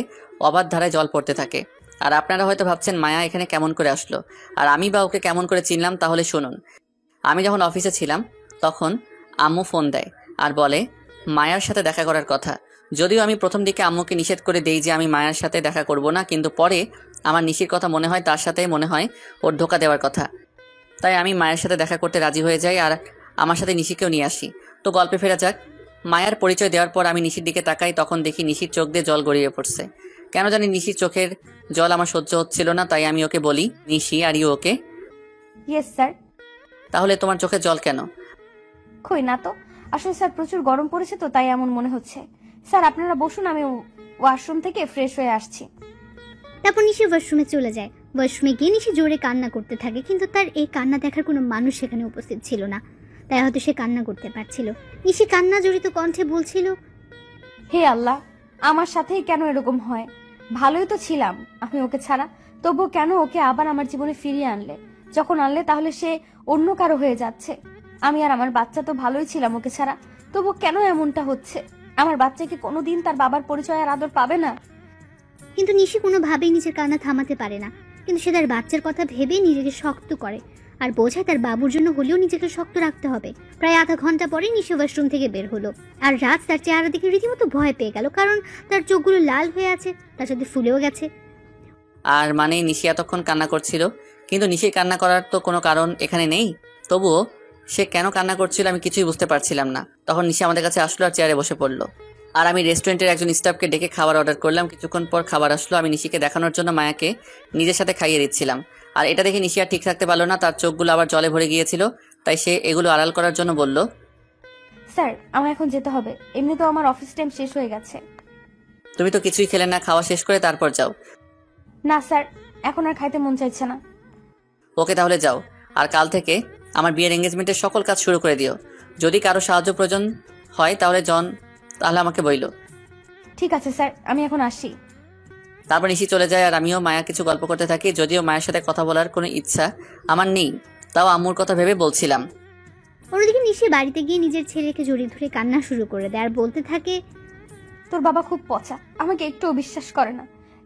অবাধ ধারায় জল পড়তে থাকে। আর আপনারা হয়তো ভাবছেন মায়া এখানে কেমন করে আসলো আর আমি বা ওকে কেমন করে চিনলাম। তাহলে শুনুন, আমি যখন অফিসে ছিলাম তখন আম্মু ফোন দেয় আর বলে মায়ার সাথে দেখা করার কথা। যদিও আমি প্রথম দিকে আম্মুকে নিষেধ করে দেই যে আমি মায়ার সাথে দেখা করব না, কিন্তু পরে আমার নিশির কথা মনে হয়, তার সাথে মনে হয় ওর ধোকা দেওয়ার কথা। তাই আমি মায়ের সাথে দেখা করতে রাজি হয়ে যাই আর আমার সাথে নিশিকেও নিয়ে আসি। তো গল্পে ফেরা যাক। মায়ার পরিচয় দেওয়ার পর আমি নিশির দিকে তাকাই, তখন দেখি নিশির চোখ দিয়ে জল গড়িয়ে পড়ছে। কেন জানি নিশির চোখের জল আমার সহ্য হচ্ছিল না। তাই আমি ওকে বলি, Nishi are you okay? Yes sir. তাহলে তোমার চোখে জল কেন? কই না তো, আসলে স্যার প্রচুর গরম পড়েছে তো তাই এমন মনে হচ্ছে। স্যার আপনারা বসুন, আমি ওয়াশরুম থেকে ফ্রেশ হয়ে আসছি। তারপর নিশি ওয়াশরুমে চলে যায়। ওয়াশরুমে গিয়ে নিশি জোরে কান্না করতে থাকে, কিন্তু তার এই কান্না দেখার কোনো মানুষ সেখানে উপস্থিত ছিল না, তাই হয়তো সে কান্না করতে পারছিল। নিশি কান্না জড়িত কণ্ঠে বলছিল, হে আল্লাহ, আমার সাথেই কেন এরকম হয়? ভালোই তো ছিলাম আমি ওকে ছাড়া, তবুও কেন ওকে আবার আমার জীবনে ফিরিয়ে আনলে? যখন আনলে তাহলে সে অন্য কারো হয়ে যাচ্ছে। আমি আর আমার বাচ্চা তো ভালোই ছিলাম ওকে ছাড়া, তবু কেন এমনটা হচ্ছে? আমার বাচ্চা কি কোনোদিন তার বাবার পরিচয় আর আদর পাবে না? কিন্তু নিশি কোনোভাবেই নিজের কান্না থামাতে পারে না। কিন্তু সে তার বাচ্চার কথা ভেবেই নিজেকে শক্ত করে আর বোঝায় তার বাবুর জন্য হলেও নিজেকে শক্ত রাখতে হবে। প্রায় আধা ঘন্টা পরে নিশি ওয়াশরুম থেকে বের হলো আর রাজ তার চেহারা দেখে রীতিমতো ভয় পেয়ে গেল, কারণ তার চোখগুলো লাল হয়ে আছে, তার সাথে ফুলেও গেছে। আর মানে নিশি এতক্ষণ কান্না করছিল, কিন্তু নিশির কান্না করার তো কোনো কারণ এখানে নেই। তবুও সে কেন কান্না করছিল আমি কিছুই বুঝতে পারছিলাম না। তখন নিশি আমাদের কাছে আসলো আর চেয়ারে বসে পড়লো আর আমি রেস্টুরেন্টের একজন স্টাফকে ডেকে খাবার অর্ডার করলাম। কিছুক্ষণ পর খাবার আসলো। আমি নিশিকে দেখানোর জন্য মায়াকে নিজের সাথে খাইয়ে দিচ্ছিলাম, আর এটা দেখে নিশি আর ঠিক থাকতে পারলো না, তার চোখগুলো আবার জলে ভরে গিয়েছিল। তাই সে এগুলো আড়াল করার জন্য বলল, স্যার আমার এখন যেতে হবে, এমনি তো আমার অফিস টাইম শেষ হয়ে গেছে। তুমি তো কিছুই খেলে না, খাওয়া শেষ করে তারপর যাও। না স্যার, এখন আর খাইতে মন চাইছে না। ওকে তাহলে যাও, আর কাল থেকে আমার বিয়ের এঙ্গেজমেন্টের সকল কাজ শুরু করে দিও। যদি কারো সাহায্য প্রয়োজন হয় তাহলে আমাকে বইলো। ঠিক আছে স্যার, আমি এখন আসি। তারপর নিশি চলে যায় আর আমিও মায়া কিছু গল্প করতে থাকি। যদিও মায়ের সাথে কথা বলার কোনো ইচ্ছা আমার নেই, তাও আম্মুর কথা ভেবে বলছিলাম। অন্যদিকে নিশি বাড়িতে গিয়ে নিজের ছেলেকে জড়িয়ে ধরে কান্না শুরু করে দেয় আর বলতে থাকে, তোর বাবা খুব পচা, আমাকে একটুও বিশ্বাস করে না,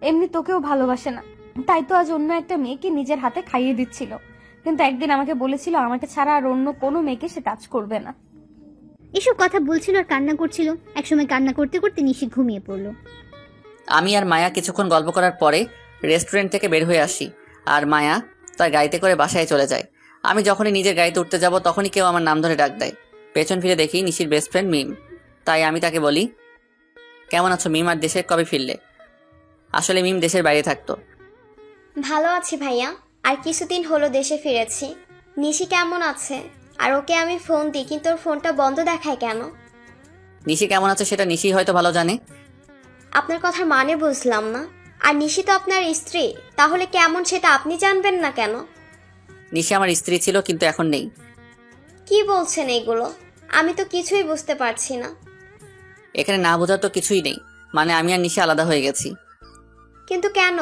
এমনি তোকেও ভালোবাসে না, তাই তো আজ অন্য একটা মেয়েকে নিজের হাতে খাইয়ে দিচ্ছিল। কিন্তু একদিন আমাকে বলেছিল আমাকে ছাড়া আর অন্য কোনো মেয়েকে সে টাচ করবে না। এসব কথা বলছিল আর কান্না করছিল। একসময় কান্না করতে করতে নিশি ঘুমিয়ে পড়লো। আমি আর মায়া কিছুক্ষণ গল্প করার পরে রেস্টুরেন্ট থেকে বের হয়ে আসি আর মায়া তার গাড়িতে করে বাসায় চলে যায়। আমি যখনই নিজের গাড়িতে উঠতে যাব তখনই কেউ আমার নাম ধরে ডাক দেয়। পেছন ফিরে দেখি নিশির বেস্ট ফ্রেন্ড মিম। তাই আমি তাকে বলি, কেমন আছো মিম, আর দেশে কবে ফিরলে? আসলে মিম দেশের বাইরে থাকতো। ভালো আছি ভাইয়া, আর কিছুদিন হলো দেশে ফিরেছি। নিশি কেমন আছে? আর ওকে আমি ফোন দিই কিন্তু ওর ফোনটা বন্ধ দেখায় কেন? নিশি কেমন আছে সেটা নিশি হয়তো ভালো জানে। আপনার কথার মানে বুঝলাম না। আর নিশি তো আপনার স্ত্রী, তাহলে কেমন সেটা আপনি জানবেন না কেন? নিশি আমার স্ত্রী ছিল, কিন্তু এখন নেই। কি বলছেন এগুলো? আমি তো কিছুই বুঝতে পারছি না। এখানে না বোঝার তো কিছুই নেই, মানে আমি আর নিশি আলাদা হয়ে গেছি। কিন্তু কেন?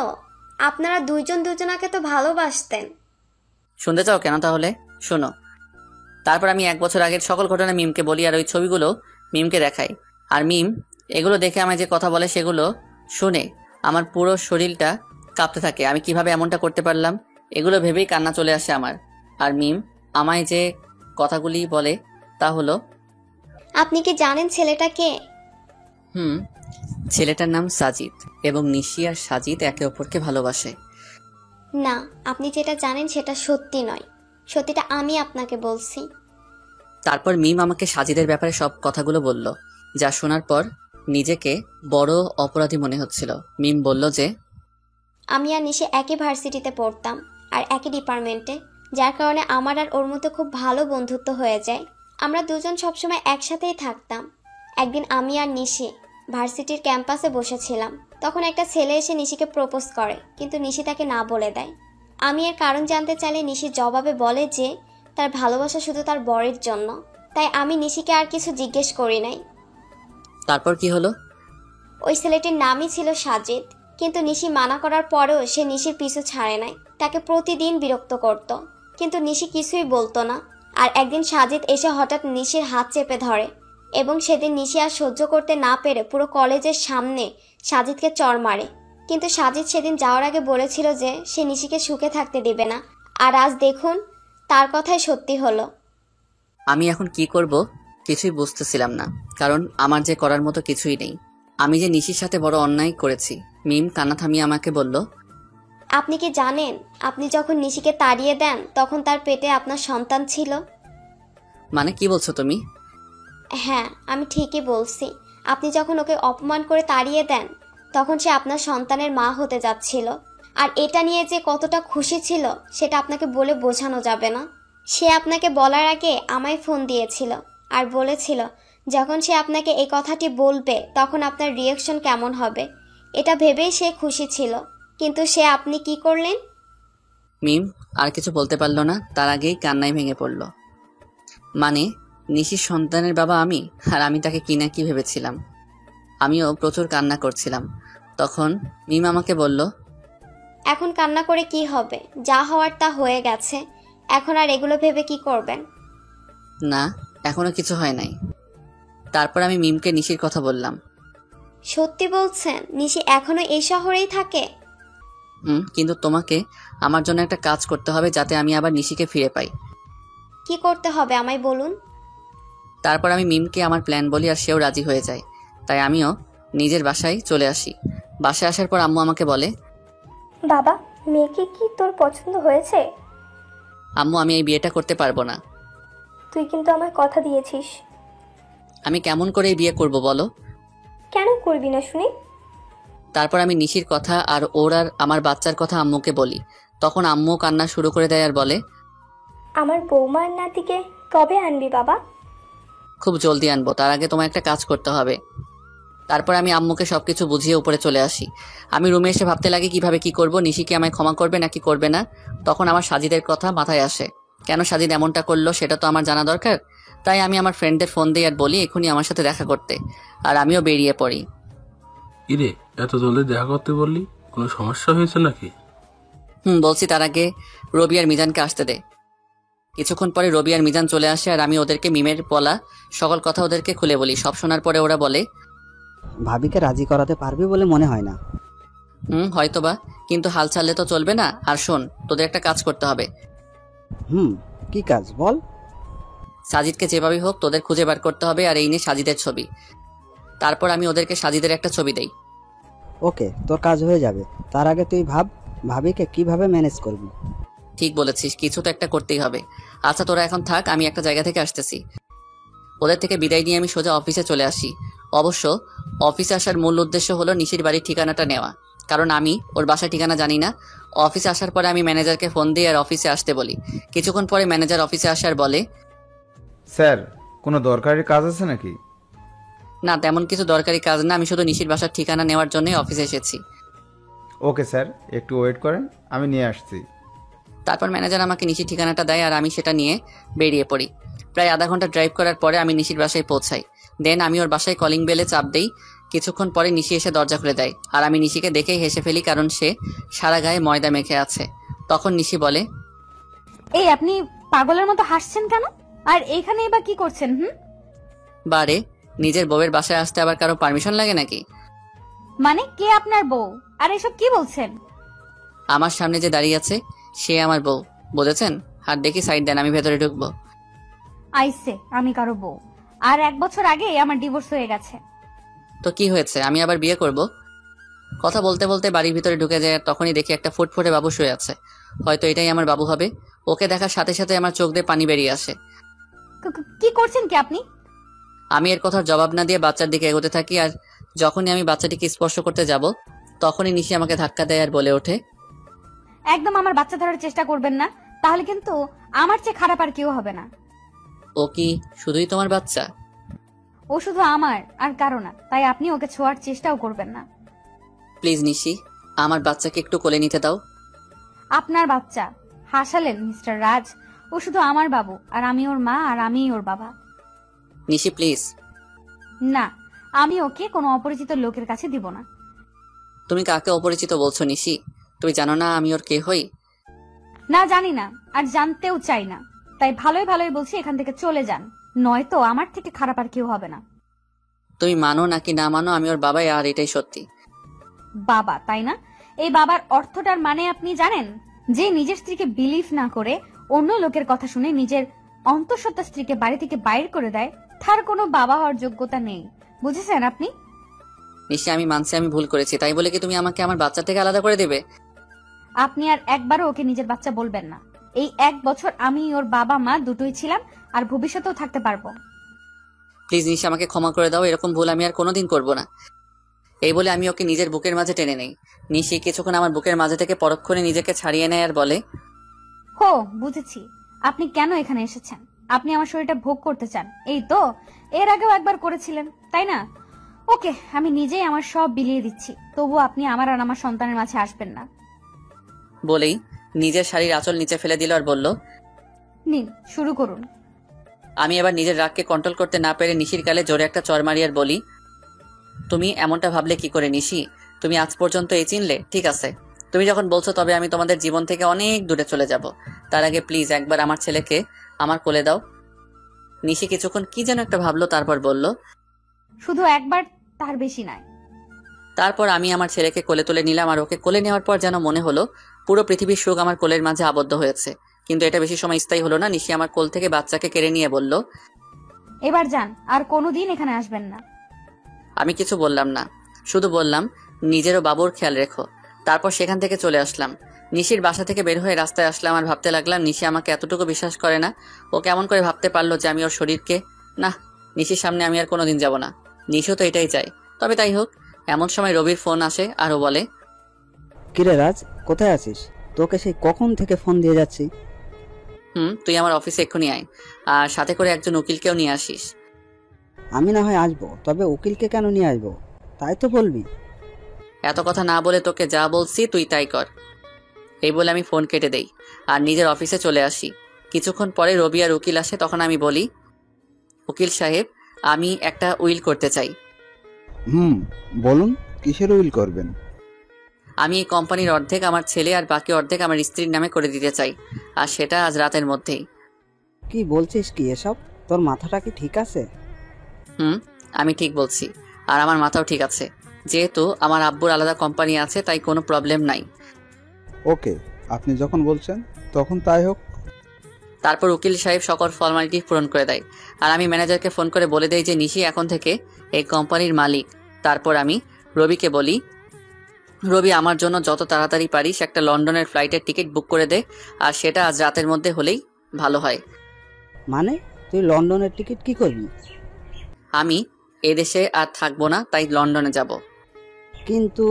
আপনারা দুইজন দুজনাকে তো ভালোবাসতেন। শুনতে চাও কেন? তাহলে শোনো। তারপর আমি 1 বছর আগের সকল ঘটনা মিমকে বলি আর ওই ছবিগুলো মিমকে দেখাই, আর মিম এগুলো দেখে আমায় যে কথা বলে সেগুলো শুনে আমার পুরো শরীরটা কাঁপতে থাকে। আমি কিভাবে এমনটা করতে পারলাম, এগুলো ভেবেই কান্না চলে আসে আমার। আর মিম আমায় যে কথাগুলি বলে তা হলো, আপনি কি জানেন ছেলেটা কে? ছেলেটার নাম সাজিদ এবং নিশি আর সাজিদ একে অপরকে ভালোবাসে। না, আপনি যেটা জানেন সেটা সত্যি নয়, সত্যিটা আমি আপনাকে বলছি। তারপর মিম আমাকে সাজিদের ব্যাপারে সব কথাগুলো বলল, যা শোনার পর নিজেকে বড় অপরাধী মনে হচ্ছিল। মিম বলল যে আমি আর নিশি একই ভার্সিটিতে পড়তাম আর একই ডিপার্টমেন্টে, যার কারণে আমার আর ওর মধ্যে খুব ভালো বন্ধুত্ব হয়ে যায়। আমরা দুজন সবসময় একসাথেই থাকতাম। একদিন আমি আর নিশি ভার্সিটির ক্যাম্পাসে বসেছিলাম, তখন একটা ছেলে এসে নিশিকে প্রপোজ করে, কিন্তু নিশি তাকে না বলে দেয়। আমি এর কারণ জানতে চাইলে নিশি জবাবে বলে যে তার ভালোবাসা শুধু তার বরের জন্য। তাই আমি নিশিকে আর কিছু জিজ্ঞেস করি নাই। তারপর কি হলো? ওই ছেলেটির নামই ছিল সাজিদ, কিন্তু নিশি মানা করার পরেও সে নিশির পিছু ছাড়ে নাই। তাকে প্রতিদিন বিরক্ত করত, কিন্তু নিশি কিছুই বলতো না। আর একদিন সাজিদ এসে হঠাৎ নিশির হাত চেপে ধরে এবং সেদিন নিশি আর সহ্য করতে না পেরে পুরো কলেজের সামনে সাজিদকে চড় মারে। কিন্তু সাজিদ সেদিন যাওয়ার আগে বলেছিল যে সে নিশিকে সুখে থাকতে দিবে না, আর আজ দেখুন তার কথাই সত্যি হলো। আমি এখন কি করব কিছুই বুঝতেছিলাম না, কারণ আমার যে করার মতো কিছুই নেই। আমি যে নিশির সাথে বড় অন্যায় করেছি। মিম কান্না থামিয়ে আমাকে বলল, আপনি কি জানেন আপনি যখন নিশিকে তাড়িয়ে দেন তখন তার পেটে আপনার সন্তান ছিল? মানে কি বলছো তুমি? হ্যাঁ, আমি ঠিকই বলছি। আপনি যখন ওকে অপমান করে তাড়িয়ে দেন তখন সে আপনার সন্তানের মা হতে যাচ্ছিল। আর এটা নিয়ে যে কতটা খুশি ছিল সেটা আপনাকে বলে বোঝানো যাবে না। সে আপনাকে বলার আগে আমায় ফোন দিয়েছিল আর বলেছিল যখন সে আপনাকে এই কথাটি বলবে তখন আপনার রিয়াকশন কেমন হবে, এটা ভেবেই সে খুশি ছিল। কিন্তু আপনি কি করলেন? মিম আর কিছু বলতে পারলো না, তার আগেই কান্নায় ভেঙে পড়ল। মানে নিশির সন্তানের বাবা আমি, আর আমি তাকে কি না কি ভেবেছিলাম। আমিও প্রচুর কান্না করছিলাম। তখন মিম আমাকে বলল, এখন কান্না করে কি হবে? যা হওয়ার তা হয়ে গেছে, এখন আর এগুলো ভেবে কি করবেন? না, এখনো কিছু হয় নাই। তারপর আমি মিমকে নিশির কথা বললাম। সত্যি বলছেন? নিশি এখনো এই শহরেই থাকে? কিন্তু তোমাকে আমার জন্য একটা কাজ করতে হবে যাতে আমি আবার নিশিকে ফিরে পাই। কি করতে হবে আমায় বলুন। তারপর আমি মিমকে আমার প্ল্যান বলি আর সেও রাজি হয়ে যায়। তাই আমিও নিজের বাসায় চলে আসি। বাসায় আসার পর আম্মু আমাকে বলে, বাবা, মেয়েকে কি তোর পছন্দ হয়েছে? আম্মু আমি এই বিয়েটা করতে পারবো না। তুই কিন্তু আমায় কথা দিয়েছিস। আমি কেমন করে এই বিয়ে করব বলো? কেন করবি না শুনি? তারপর আমি নিশির কথা আর ওর আর আমার বাচ্চার কথা আম্মুকে বলি। তখন আম্মু কান্না শুরু করে দেয় আর বলে, আমার বৌমার নাতিকে কবে আনবি বাবা? খুব জলদি আনবো, তার আগে তোমার একটা কাজ করতে হবে। তারপর আমি আম্মুকে সবকিছু বুঝিয়ে উপরে চলে আসি। আমি রুমে এসে ভাবতে লাগি কিভাবে কি করব, নিশি কি আমায় ক্ষমা করবে নাকি করবে না। তখন আমার সাজিদের কথা মাথায় আসে। কেন সাজিদ এমনটা করলো সেটা তো আমার জানা দরকার। তাই আমি আমার ফ্রেন্ডদের ফোন দিই আর বলি এখনই আমার সাথে দেখা করতে। আর আমিও বেরিয়ে পড়ি। ইরে, এত জলদি দেখা করতে বললি, কোনো সমস্যা হয়েছে নাকি? বলছি, তার আগে রবি আর মিজানকে আসতে দে। কিছুক্ষণ পরে রবি আর মিজান চলে আসে আর আমি ওদেরকে মিমের বলা সকল কথা ওদেরকে খুলে বলি। সব শোনার পরে ওরা বলে, ভাবিকে রাজি করাতে পারবি বলে মনে হয় না। হয়তোবা, কিন্তু হাল ছাড়লে তো চলবে না। আর শোন, তোদের একটা কাজ করতে হবে। কি কাজ বল? সাজিদকে যেভাবেই হোক তোদের খুঁজে বার করতে হবে, আর এই নিয়ে সাজিদের ছবি। তারপর আমি ওদেরকে সাজিদের একটা ছবি দেই। ওকে, তোর কাজ হয়ে যাবে। তার আগে তুই ভাব ভাবিকে কিভাবে ম্যানেজ করবি। ঠিক বলেছিস, কিছু তো একটা করতেই হবে। আচ্ছা তোরা এখন থাক, আমি একটা জায়গা থেকে আসতেছি। ওদের থেকে বিদায় নিয়ে আমি সোজা অফিসে চলে আসি। অবশ্য অফিসে আসার মূল উদ্দেশ্য হলো নিশির বাড়ির ঠিকানাটা নেওয়া, কারণ আমি ওর বাসার ঠিকানা জানি না। অফিসে আসার পরে আমি ম্যানেজারকে ফোন দিই আর অফিসে আসতে বলি। কিছুক্ষণ পরে ম্যানেজার অফিসে আসার বলে, স্যার কোনো দরকারি কাজ আছে নাকি? না, তেমন কিছু দরকারি কাজ না, আমি শুধু নিশির বাসার ঠিকানা নেওয়ার জন্যই অফিসে এসেছি। ওকে স্যার, একটু ওয়েট করেন, আমি নিয়ে আসছি। তারপর ম্যানেজার আমাকে নিশির ঠিকানাটা দেয় আর আমি সেটা নিয়ে বেরিয়ে পড়ি। প্রায় আধা ঘন্টা ড্রাইভ করার পরে আমি নিশির বাসায় পৌঁছাই। দেন আমি ওর বাসায় কলিং বেলে চাপ দেই। কিছুক্ষণ পরে নিশি এসে দরজা খুলে দেয় আর আমি নিশিকে দেখেই হেসে ফেলি, কারণ সে সারা গায়ে ময়দা মেখে আছে। তখন নিশি বলে, এই আপনি পাগলের মতো হাসছেন কেন? আর এইখানে এবার কি করছেন? বারে নিজের বউয়ের বাসায় আসতে আবার কারো পারমিশন লাগে নাকি? মানে কে আপনার বউ? আর এসব কি বলছেন? আমার সামনে যে দাঁড়িয়ে আছে সে আমার বউ, বুঝেছেন? হাত দেখি সাইড দেন, আমি ভেতরে ঢুকবো। আইসে আমি কারো বউ? আর 1 বছর আগে আমার ডিভোর্স হয়ে গেছে। তো কি হয়েছে, আমি আবার বিয়ে করব? কথা বলতে বলতে বাড়ির ভিতরে ঢুকে যায়, আর তখনই দেখি একটা ফুটফুটে বাবু শুয়ে আছে। হয়তো এটাই আমার বাবু হবে। ওকে দেখার সাথে সাথে আমার চোখ দিয়ে পানি বেরিয়ে আসে। কি করছেন কি আপনি? আমি এর কথার জবাব না দিয়ে বাচ্চার দিকে এগোতে থাকি, আর যখনই আমি বাচ্চাটিকে স্পর্শ করতে যাব তখনই নিশি আমাকে ধাক্কা দেয় আর বলে ওঠে, একদম আমার বাচ্চা ধরার চেষ্টা করবেন না, তাহলে কিন্তু আমার চেয়ে খারাপ আর কেউ হবে না। ও কি শুধুই তোমার বাচ্চা? ও শুধু আমার আর কারো না, তাই আপনি ওকে ছোঁয়ার চেষ্টাও করবেন না। প্লিজ নিশি, আমার বাচ্চাকে একটু কোলে নিতে দাও। আপনার বাচ্চা? হাসালেন মিস্টার রাজ। ও শুধু আমার বাবু, আর আমি ওর মা, আর আমিই ওর বাবা। নিশি প্লিজ। না, আমি ওকে কোনো অপরিচিত লোকের কাছে দিব না। তুমি কাকে অপরিচিত বলছো নিশি? তুমি জানো না আমি ওর কে হই? না, জানি না, আর জানতেও চাই না। তাই ভালোই ভালোই বলছি, এখান থেকে চলে যান, নয়তো আমার থেকে খারাপ আর কেউ হবে না। তুমি মানো নাকি না মানো, আমি ওর বাবাই, আর এটাই সত্যি। বাবা, তাই না? এই বাবার অর্থটার মানে আপনি জানেন? যে নিজের স্ত্রীকে বিলিভ না করে অন্য লোকের কথা শুনে নিজের অন্তঃসত্ত্বা স্ত্রীকে বাড়ি থেকে বাইর করে দেয়, তার কোনো বাবা হওয়ার যোগ্যতা নেই। বুঝেছেন আপনি? নিশি, আমি মানছি আমি ভুল করেছি, তাই বলে কি তুমি আমাকে আমার বাচ্চা থেকে আলাদা করে দেবে? আপনি আর একবারও ওকে নিজের বাচ্চা বলবেন না। এই 1 বছর আমি ওর বাবা মা দুটোই ছিলাম, আর ভবিষ্যতেও থাকতে পারবো। প্লিজ নিশি, আমাকে ক্ষমা করে দাও, এরকম ভুল আমি আর কোনোদিন করবো না। এই বলে আমি ওকে নিজের বুকের মাঝে টেনে নেই। নিশি কিছুক্ষণ আমার বুকের মাঝে থেকে পরক্ষণে নিজেকে ছাড়িয়ে নেয় আর বলে, হো, বুঝেছি আপনি কেন এখানে এসেছেন। আপনি আমার শরীরটা ভোগ করতে চান, এই তো? এর আগেও একবার করেছিলেন, তাই না? ওকে, আমি নিজেই আমার সব বিলিয়ে দিচ্ছি, তবু আপনি আমার আর আমার সন্তানের মাঝে আসবেন না। বলেই নিজের শাড়ির আঁচল নিচে ফেলে দিল আর বলল, নিন, শুরু করুন। আমি এবার নিজের রাগকে কন্ট্রোল করতে না পেরে নিশির গালে জোরে একটা চড় মারি আর বলি, তুমি এমনটা ভাবলে কি করে নিশি? তুমি আজ পর্যন্ত এই চিনলে? ঠিক আছে, তুমি যখন বলছো তবে আমি তোমাদের জীবন থেকে অনেক দূরে চলে যাব। তার আগে প্লিজ একবার আমার ছেলেকে আমার কোলে দাও। নিশি কিছুক্ষণ কি যেন একটা ভাবলো, তারপর বলল, শুধু একবার, তার বেশি নয়। তারপর আমি আমার ছেলেকে কোলে তুলে নিলাম, আর ওকে কোলে নেওয়ার পর যেন মনে হলো পুরো পৃথিবীর সুখ আমার কোলের মাঝে আবদ্ধ হয়েছে। কিন্তু এটা বেশি সময় স্থায়ী হলো না। নিশি আমার কোল থেকে বাচ্চাকে কেড়ে নিয়ে বলল, এবার যান, আর কোনোদিন এখানে আসবেন না। আমি কিছু বললাম না, শুধু বললাম নিজেরও বাবুর খেয়াল রেখো। তারপর সেখান থেকে চলে আসলাম। নিশির বাসা থেকে বের হয়ে রাস্তায় আসলাম, আর ভাবতে লাগলাম নিশি আমাকে এতটুকু বিশ্বাস করে না। ও কেমন করে ভাবতে পারলো যে আমি ওর শরীরকে, না, নিশির সামনে আমি আর কোনোদিন যাব না। নিশিও তো এটাই চাই। তবে তাই হোক। এমন সময় রবির ফোন আসে আর ও বলে, কিরে রাজ, কোথায় আছিস? তোকে সেই কখন থেকে ফোন দিয়ে যাচ্ছি। তুই আমার অফিসে এক্ষুনি আয়, আর সাথে করে একজন উকিলকেও নিয়ে আসিস। আমি না হয় আসবো, তবে উকিলকে কেন নিয়ে আসবো তাই তো বলবি। এত কথা না বলে তোকে যা বলছি তুই তাই কর। এই বলে আমি ফোন কেটে দেই আর নিজের অফিসে চলে আসি। কিছুক্ষণ পরে রবি আর উকিল আসে, তখন আমি বলি, উকিল সাহেব, আমি একটা উইল করতে চাই। বলুন, কিসের উইল করবেন? আমি এই কোম্পানির অর্ধেক আমার ছেলে আর বাকি অর্ধেক আমার স্ত্রীর নামে করে দিতে চাই, আর সেটা আজ রাতের মধ্যেই। কি বলছিস কি এসব? তোর মাথাটা কি ঠিক আছে? আমি ঠিক বলছি, আর আমার মাথাও ঠিক আছে। যেহেতু আমার আব্বুর আলাদা কোম্পানি আছে, তাই কোনো প্রবলেম নাই। ওকে, আপনি যখন বলছেন তখন তাই হোক। তারপর উকিল সাহেব সকল ফর্মালিটি পূরণ করে দেয়, আর আমি ম্যানেজারকে ফোন করে বলে দেই যে নিশি এখন থেকে এই কোম্পানির মালিক। তারপর আমি রবিকে বলি, রবি, আমার জন্য যত তাড়াতাড়ি পারিস একটা লন্ডনের ফ্লাইটের টিকিট বুক করে দে, আর সেটা আজ রাতের মধ্যে হলেই ভালো হয়। মানে তুই লন্ডনের টিকিট কি করবি? আমি এদেশে আর থাকবো না, তাই লন্ডনে যাব। কিন্তু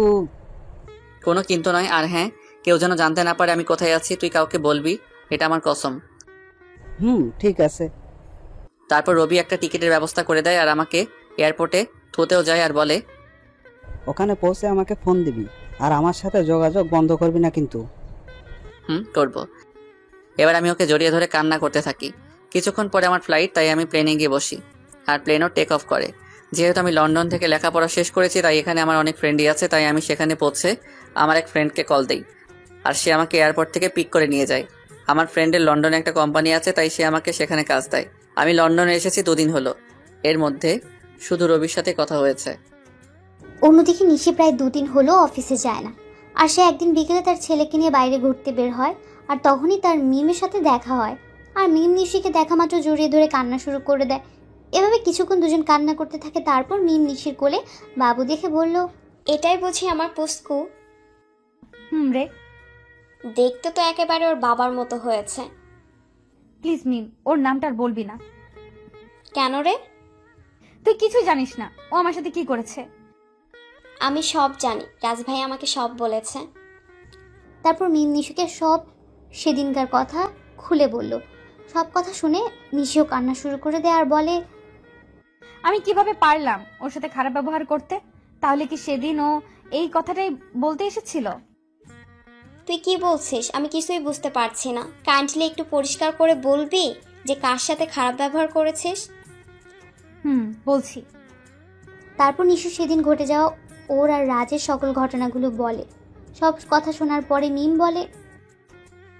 কোনো কিন্তু নয়, আর হ্যাঁ, কেউ যেন জানতে না পারে আমি কোথায় আছি। তুই কাউকে বলবি, এটা আমার কসম। ঠিক আছে। তারপর রবি একটা টিকিটের ব্যবস্থা করে দেয়, আর আমাকে এয়ারপোর্টে থুতেও যায় আর বলে, ওখানে পৌঁছে আমাকে ফোন দিবি, আর আমার সাথে যোগাযোগ বন্ধ করবি না কিন্তু। করব। এবার আমি ওকে জড়িয়ে ধরে কান্না করতে থাকি। কিছুক্ষণ পরে আমার ফ্লাইট, তাই আমি প্লেনে গিয়ে বসি, আর প্লেনও টেক অফ করে। যেহেতু আমি লন্ডন থেকে লেখাপড়া শেষ করেছি, তাই এখানে আমার অনেক ফ্রেন্ডই আছে, তাই আমি সেখানে পৌঁছে আমার এক ফ্রেন্ডকে কল দেই, আর সে আমাকে এয়ারপোর্ট থেকে পিক করে নিয়ে যায়। আমার ফ্রেন্ডের লন্ডনে একটা কোম্পানি আছে, তাই সে আমাকে সেখানে কাজ দেয়। আমি লন্ডনে এসেছি 2 দিন হলো। এর মধ্যে শুধু রবির সাথে কথা হয়েছে। অন্যদিকে নিশি প্রায় 2 দিন হলো অফিসে যায় না। আর সে একদিন বিকেলে তার ছেলেকে নিয়ে বাইরে ঘুরতে বের হয়, আর তখনই তার মিমের সাথে দেখা হয়। আর মিম নিশিকে দেখা মাত্র জড়িয়ে ধরে কান্না শুরু করে দেয়। এভাবে কিছুক্ষণ দুজন কান্না করতে থাকে। তারপর মিম নিশির কোলে বাবু দেখে বলল, এটাই বুঝি আমার পুস্কু? রে, দেখতে তো একেবারে ওর বাবার মতো হয়েছে। প্লিজ মিম, ওর নামটা আর বলবি না। কেন রে? তুই কিছুই জানিস না ও আমার সাথে কি করেছে। আমি সব জানি, রাজ ভাই আমাকে সব বলেছে। তারপর মিম নিশিকে সব সেদিনকার কথা খুলে বলল। সব কথা শুনে নিশিও কান্না শুরু করে দেয় আর বলে, আমি কিভাবে পারলাম ওর সাথে খারাপ ব্যবহার করতে? তাহলে কি সেদিন ও এই কথাটাই বলতে এসেছিল? তুই কি বলছিস? আমি কিছুই বুঝতে পারছি না। কাইন্ডলি একটু পরিষ্কার করে বলবি যে কার সাথে খারাপ ব্যবহার করেছিস? বলছি। তারপর নিশু সেদিন ঘটে যাওয়া ওর আর রাজের সকল ঘটনাগুলো বলে। সব কথা শোনার পরে মিম বলে,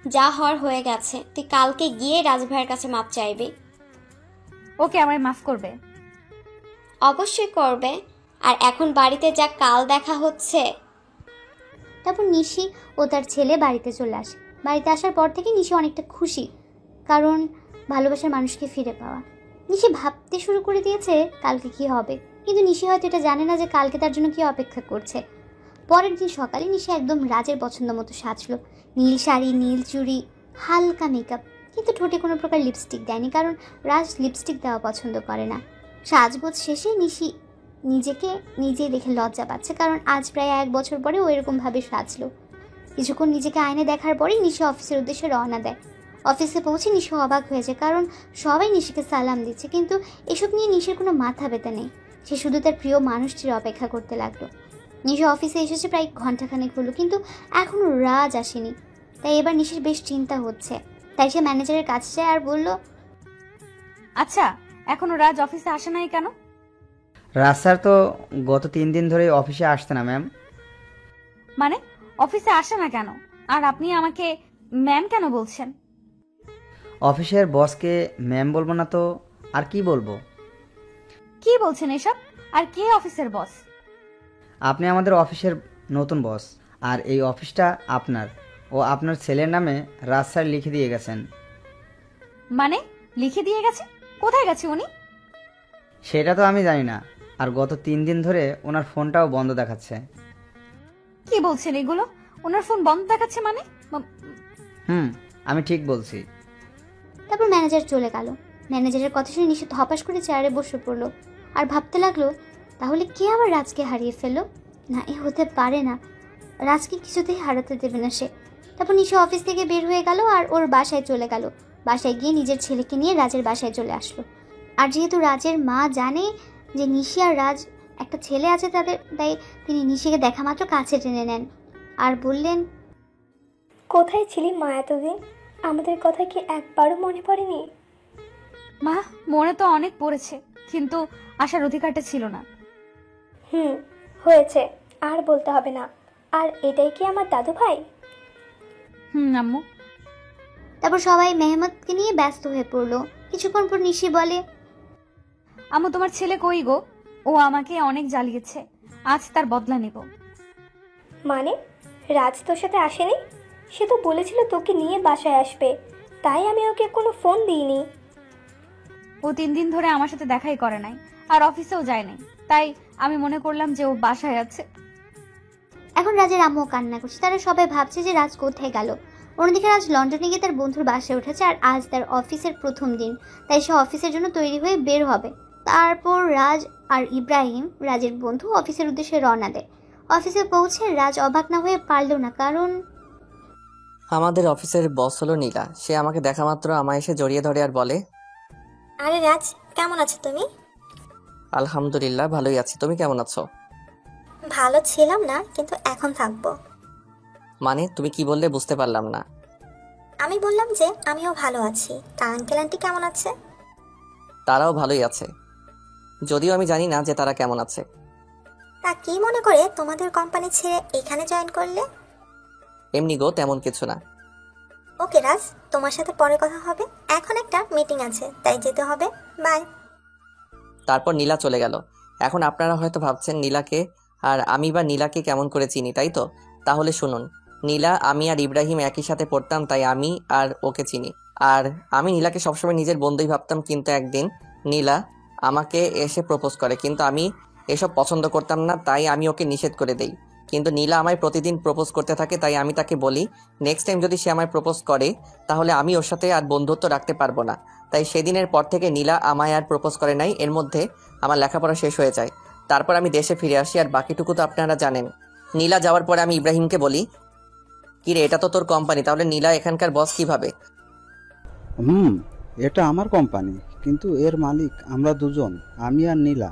যা হওয়ার হয়ে গেছে, তুই কালকে গিয়ে রাজ ভাইয়ের কাছে মাপ চাইবি। ওকে আমায় মাফ করবে? অবশ্যই করবে। আর এখন বাড়িতে যা, কাল দেখা হচ্ছে। তারপর নিশি ও তার ছেলে বাড়িতে চলে আসে। বাড়িতে আসার পর থেকে নিশি অনেকটা খুশি, কারণ ভালোবাসার মানুষকে ফিরে পাওয়া। নিশি ভাবতে শুরু করে দিয়েছে কালকে কি হবে, কিন্তু নিশি হয়তো এটা জানে না যে কালকে তার জন্য কি অপেক্ষা করছে। পরের দিন সকালে নিশি একদম রাজের পছন্দ মতো সাজলো। নীল শাড়ি, নীল চুড়ি, হালকা মেকআপ, কিন্তু ঠোঁটে কোনো প্রকার লিপস্টিক দেয়নি, কারণ রাজ লিপস্টিক দেওয়া পছন্দ করে না। সাজগোজ শেষে নিশি নিজেকে নিজেই দেখে লজ্জা পাচ্ছে, কারণ আজ প্রায় 1 বছর পরে ও এরকমভাবে সাজলো। কিছুক্ষণ নিজেকে আয়নায় দেখার পরেই নিশি অফিসের উদ্দেশ্যে রওনা দেয়। অফিসে পৌঁছে নিশি অবাক হয়েছে, কারণ সবাই নিশিকে সালাম দিচ্ছে, কিন্তু এসব নিয়ে নিশির কোনো মাথা ব্যথা নেই। সে শুধু তার প্রিয় মানুষটির অপেক্ষা করতে লাগলো। নিশি অফিসে এসেছে প্রায় ঘন্টাখানেক হলো, কিন্তু এখনও রাজ আসেনি। তাই এবার নিশির বেশ চিন্তা হচ্ছে। তাই সে ম্যানেজারের কাছে যায় আর বলল, আচ্ছা, এখনো রাজ অফিসে আসে নাই কেন? রাজ স্যার তো গত 3 দিন ধরে অফিসে আসছে না ম্যাম। মানে অফিসে আসে না কেন? আর আপনি আমাকে ম্যাম কেন বলছেন? অফিসের বসকে ম্যাম বলবো না তো আর কি বলবো? কি বলছেন এসব? আর কে অফিসের বস? আপনি আমাদের অফিসের নতুন বস, আর এই অফিসটা আপনার ও আপনার ছেলের নামে রাজ স্যার লিখে দিয়ে গেছেন। মানে লিখে দিয়ে গেছে? কোথায় গেছে উনি? সেটা তো আমি জানি না। আর গত 3 দিন ধরে ওনার ফোনটাও বন্ধ দেখাচ্ছে। কি বলছেন এগুলো? ওনার ফোন বন্ধ দেখাচ্ছে মানে? আমি ঠিক বলছি। তারপর ম্যানেজার চলে গেল। ম্যানেজারের কথা শুনে নিশি হপাস করে চেয়ারে বসে পড়লো আর ভাবতে লাগলো, তাহলে কে আবার রাজকে হারিয়ে ফেললো? না, এ হতে পারে না। রাজকে কিছুতেই হারাতে দেবে না সে। তারপর নিশি অফিস থেকে বের হয়ে গেল আর ওর বাসায় চলে গেল। বাসায় গিয়ে নিজের ছেলেকে নিয়ে রাজের বাসায় চলে আসলো। আর যেহেতু রাজের মা জানে যে নিশি আর রাজ একটা ছেলে আছে তাদের, তাই তিনি নিশিকে দেখা মাত্র কাছে টেনে নেন আর বললেন, কোথায় ছিলি মা এতদিন? আমাদের কথা কি একবারও মনে পড়েনি? মা, মনে তো অনেক পড়েছে, কিন্তু আসার অধিকারটা ছিল না। হয়েছে, আর বলতে হবে না। আর এটাই কি আমার দাদু ভাই? আম্মু। তারপর সবাই মেহমতকে নিয়ে ব্যস্ত হয়ে পড়লো। কিছুক্ষণ পর নিশি বলে, আম্মু, তোমার ছেলে কই গো? ও আমাকে অনেক জ্বালিয়েছে, আজ তার বদলা নেব। মানে রাজ তোর সাথে আসেনি? সে তো বলেছিল তোকে নিয়ে বাসায় আসবে, তাই আমি ওকে কোনো ফোন দিইনি। ও 3 দিন ধরে আমার সাথে দেখাই করে নাই, আর অফিসেও যায় নাই, তাই আমি মনে করলাম যে ও বাসায় আছে। এখন রাজের আম্মু কান্না করছে। তারা সবাই ভাবছে যে রাজ কোথায় গেল। অন্যদিকে রাজ লন্ডনে গিয়ে তার বন্ধুর বাসায় উঠেছে, আর আজ তার অফিসের প্রথম দিন, তাই সে অফিসের জন্য তৈরি হয়ে বের হবে। তারপর রাজ আর ইব্রাহিম, রাজের বন্ধু, অফিসের উদ্দেশ্যে রওনা দেয়। অফিসে পৌঁছে রাজ অবাক না হয়ে পারল না, কারণ আমাদের অফিসের বস হলো নীলা। সে আমাকে দেখা মাত্র আমায় এসে জড়িয়ে ধরে আর বলে, আরে রাজ, কেমন আছো তুমি? আলহামদুলিল্লাহ, ভালোই আছি। তুমি কেমন আছো? ভালো ছিলাম না, কিন্তু এখন থাকবো। মানে তুমি কি বললে বুঝতে পারলাম না। আমি বললাম যে আমিও ভালো আছি। তা আঙ্কেল আন্টি কেমন আছে? তারাও ভালোই আছে, যদিও আমি জানি না যে তারা কেমন আছে। তা কি মনে করে তোমাদের কোম্পানি ছেড়ে এখানে জয়েন করলে? এমনি গো, তেমন কিছু না। ওকে রাজ, তোমার সাথে পরে কথা হবে। এখন একটা মিটিং আছে, তাই যেতে হবে। বাই। তারপর নীলা চলে গেল। এখন আপনারা হয়তো ভাবছেন নীলাকে আর আমি বা নীলাকে কেমন করে চিনি, তাই তো? তাহলে শুনুন, নীলা, আমি আর ইব্রাহিম একই সাথে পড়তাম, তাই আমি আর ওকে চিনি। আর আমি নীলাকে সবসময় নিজের বন্ধুই ভাবতাম, কিন্তু একদিন নীলা আমাকে এসে প্রপোজ করে, কিন্তু আমি এসব পছন্দ করতাম না, তাই আমি ওকে নিষেধ করে দেই। কিন্তু নীলা আমায় প্রতিদিন প্রপোজ করতে থাকে, তাই আমি তাকে বলি নেক্সট টাইম যদি সে আমায় প্রপোজ করে তাহলে আমি ওর সাথে আর বন্ধুত্ব রাখতে পারবো না। তাই সেদিনের পর থেকে নীলা আমায় আর প্রপোজ করে নাই। এর মধ্যে আমার লেখাপড়া শেষ হয়ে যায়। তারপর আমি দেশে ফিরে আসি, আর বাকিটুকু তো আপনারা জানেন। নীলা যাওয়ার পরে আমি ইব্রাহিমকে বলি, কিরে, এটা তো তোর কোম্পানি, তাহলে নীলা এখানকার বস কিভাবে? এটা আমার কোম্পানি, কিন্তু এর মালিক আমরা দুজন, আমি আর নীলা।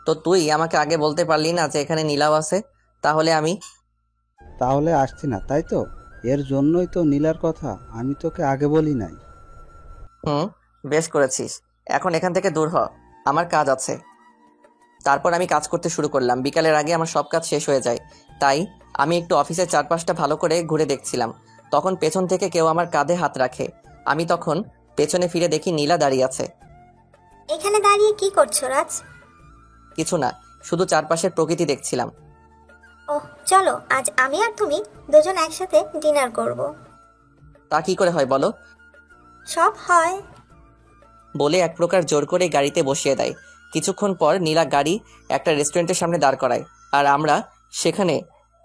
তো তুই আমাকে আগে বলতে পারলি না যে এখানে নীলাও আছে? তাহলে আসছি না, তাই তো? এর জন্যই তো নীলার কথা আমি তোকে আগে বলি নাই। বেশ করেছিস। এখন এখান থেকে দূর হ, আমার কাজ আছে। তারপর আমি কাজ করতে শুরু করলাম। বিকালের আগে আমার সব কাজ শেষ হয়ে যায়, তাই আমি একটু অফিসের চারপাশটা ভালো করে ঘুরে দেখছিলাম। তখন পেছন থেকে কেউ আমার কাঁধে হাত রাখে। আমি তখন পেছনে ফিরে দেখি নীলা দাঁড়িয়ে আছে। এখানে দাঁড়িয়ে কি করছো রাজ? কিছু না, শুধু চারপাশের প্রকৃতি দেখছিলাম। ওহ, চলো আজ আমি আর তুমি দুজন একসাথে ডিনার করব। তা কি করে হয় বলো? সব হয়। বলে এক প্রকার জোর করে গাড়িতে বসিয়ে দেয়। কিছুক্ষণ পর নীলা গাড়ি একটা রেস্টুরেন্টের সামনে দাঁড় করায়, আর আমরা সেখানে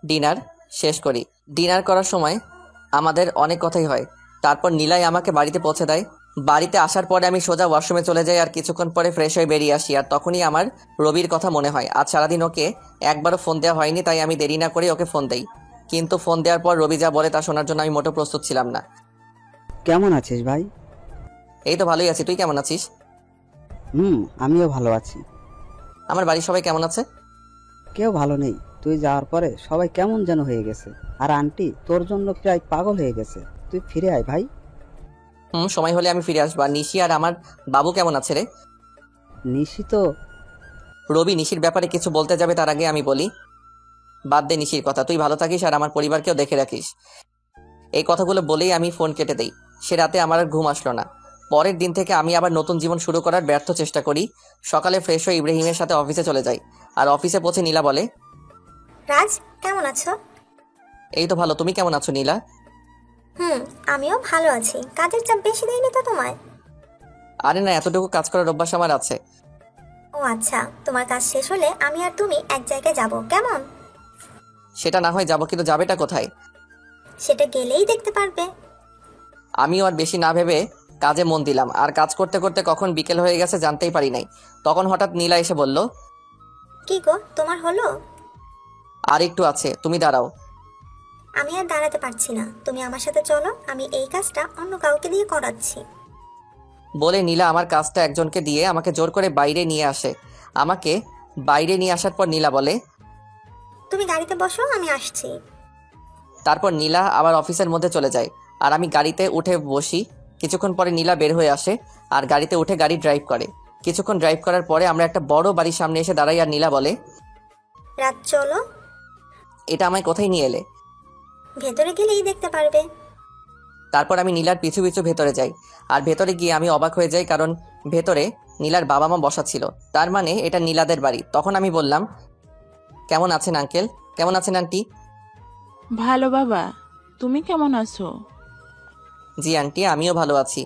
ডিনার শেষ করি। ডিনার করার সময় আমাদের অনেক কথাই হয়। তারপর নীলাই আমাকে বাড়িতে পৌঁছে দেয়। বাড়িতে আসার পরে আমি সোজা ওয়াশরুমে চলে যাই, আর কিছুক্ষণ পরে ফ্রেশ হয়ে বেরিয়ে আসি। আর তখনই আমার রবির কথা মনে হয়। আজ সারাদিন ওকে একবারও ফোন দেওয়া হয়নি, তাই আমি দেরি না করে ওকে ফোন দেই। কিন্তু ফোন দেওয়ার পর রবি যা বলে তা শোনার জন্য আমি মোটেও প্রস্তুত ছিলাম না। কেমন আছিস ভাই? এই তো ভালোই আছি, তুই কেমন আছিস? আমিও ভালো আছি। আমার বাড়ির সবাই কেমন আছে? কেউ ভালো নেই। তুই যাওয়ার পরে সবাই কেমন যেন হয়ে গেছে, আর আন্টি তোর জন্য প্রায় পাগল হয়ে গেছে। তুই ফিরে আয় ভাই। সময় হলে আমি ফিরে আসবো। আর নিশি আর আমার বাবু কেমন আছে রে? নিশি তো... রবি নিশির ব্যাপারে কিছু বলতে যাবে, তার আগে আমি বলি, বাদ দে নিশির কথা, তুই ভালো থাকিস আর আমার পরিবারকেও দেখে রাখিস। এই কথাগুলো বলেই আমি ফোন কেটে দেই। সে রাতে আমার আর ঘুম আসলো না। পরের দিন থেকে আমি আবার নতুন জীবন শুরু করার ব্যর্থ চেষ্টা করি। সকালে ফ্রেশ হয়ে ইব্রাহিমের সাথে অফিসে চলে যাই। আর অফিসে পৌঁছে নীলা বলে, রাজ কেমন আছো? এই তো ভালো, তুমি কেমন আছো নীলা? আমিও ভালো আছি। কাজের চাপ বেশি দেয়নি তো তোমায়? আরে না, এতটুকু কাজ করার অভ্যাস আমার আছে। ও আচ্ছা, তোমার কাজ শেষ হলে আমি আর তুমি এক জায়গায় যাব, কেমন? সেটা না হয় যাবো, কিন্তু যাবেটা কোথায়? সেটা গেলেই দেখতে পারবে। আমিও আর বেশি না ভেবে কাজে মন দিলাম। আর কাজ করতে করতে কখন বিকেল হয়ে গেছে জানতেই পারি নাই। তখন হঠাৎ নীলা এসে বলল, কি গো, তোমার হলো? আর একটু আছে, তুমি দাঁড়াও। আমি আর দাঁড়াতে পারছি না, তুমি আমার সাথে চলো, আমি এই কাজটা অন্য কাউকে দিয়ে করাচ্ছি। বলে নীলা আমার কাজটা একজনকে দিয়ে আমাকে জোর করে বাইরে নিয়ে আসে। আমাকে বাইরে নিয়ে আসার পর নীলা বলে, তুমি গাড়িতে বসো, আমি আসছি। তারপর নীলা আবার অফিসের মধ্যে চলে যায়, আর আমি গাড়িতে উঠে বসি। কিছুক্ষণ পরে নীলা বের হয়ে আসে আর গাড়িতে উঠে গাড়ি ড্রাইভ করে। কিছুক্ষণ ড্রাইভ করার পরে আমরা একটা বড় বাড়ির সামনে এসে দাঁড়াই, আর নীলা বলে, রাত চলো। এটা আমায় কোথায় নিয়ে এলে? ভেতরে গেলেই দেখতে পারবে। তারপর আমি নীলার পিছু পিছু ভেতরে যাই। আর ভেতরে গিয়ে আমি অবাক হয়ে যাই, কারণ ভেতরে নীলার বাবা মা বসা ছিল। তার মানে এটা নীলাদের বাড়ি। তখন আমি বললাম, কেমন আছেন আঙ্কেল? কেমন আছেন আন্টি? ভালো বাবা, তুমি কেমন আছো? জি আন্টি, আমিও ভালো আছি।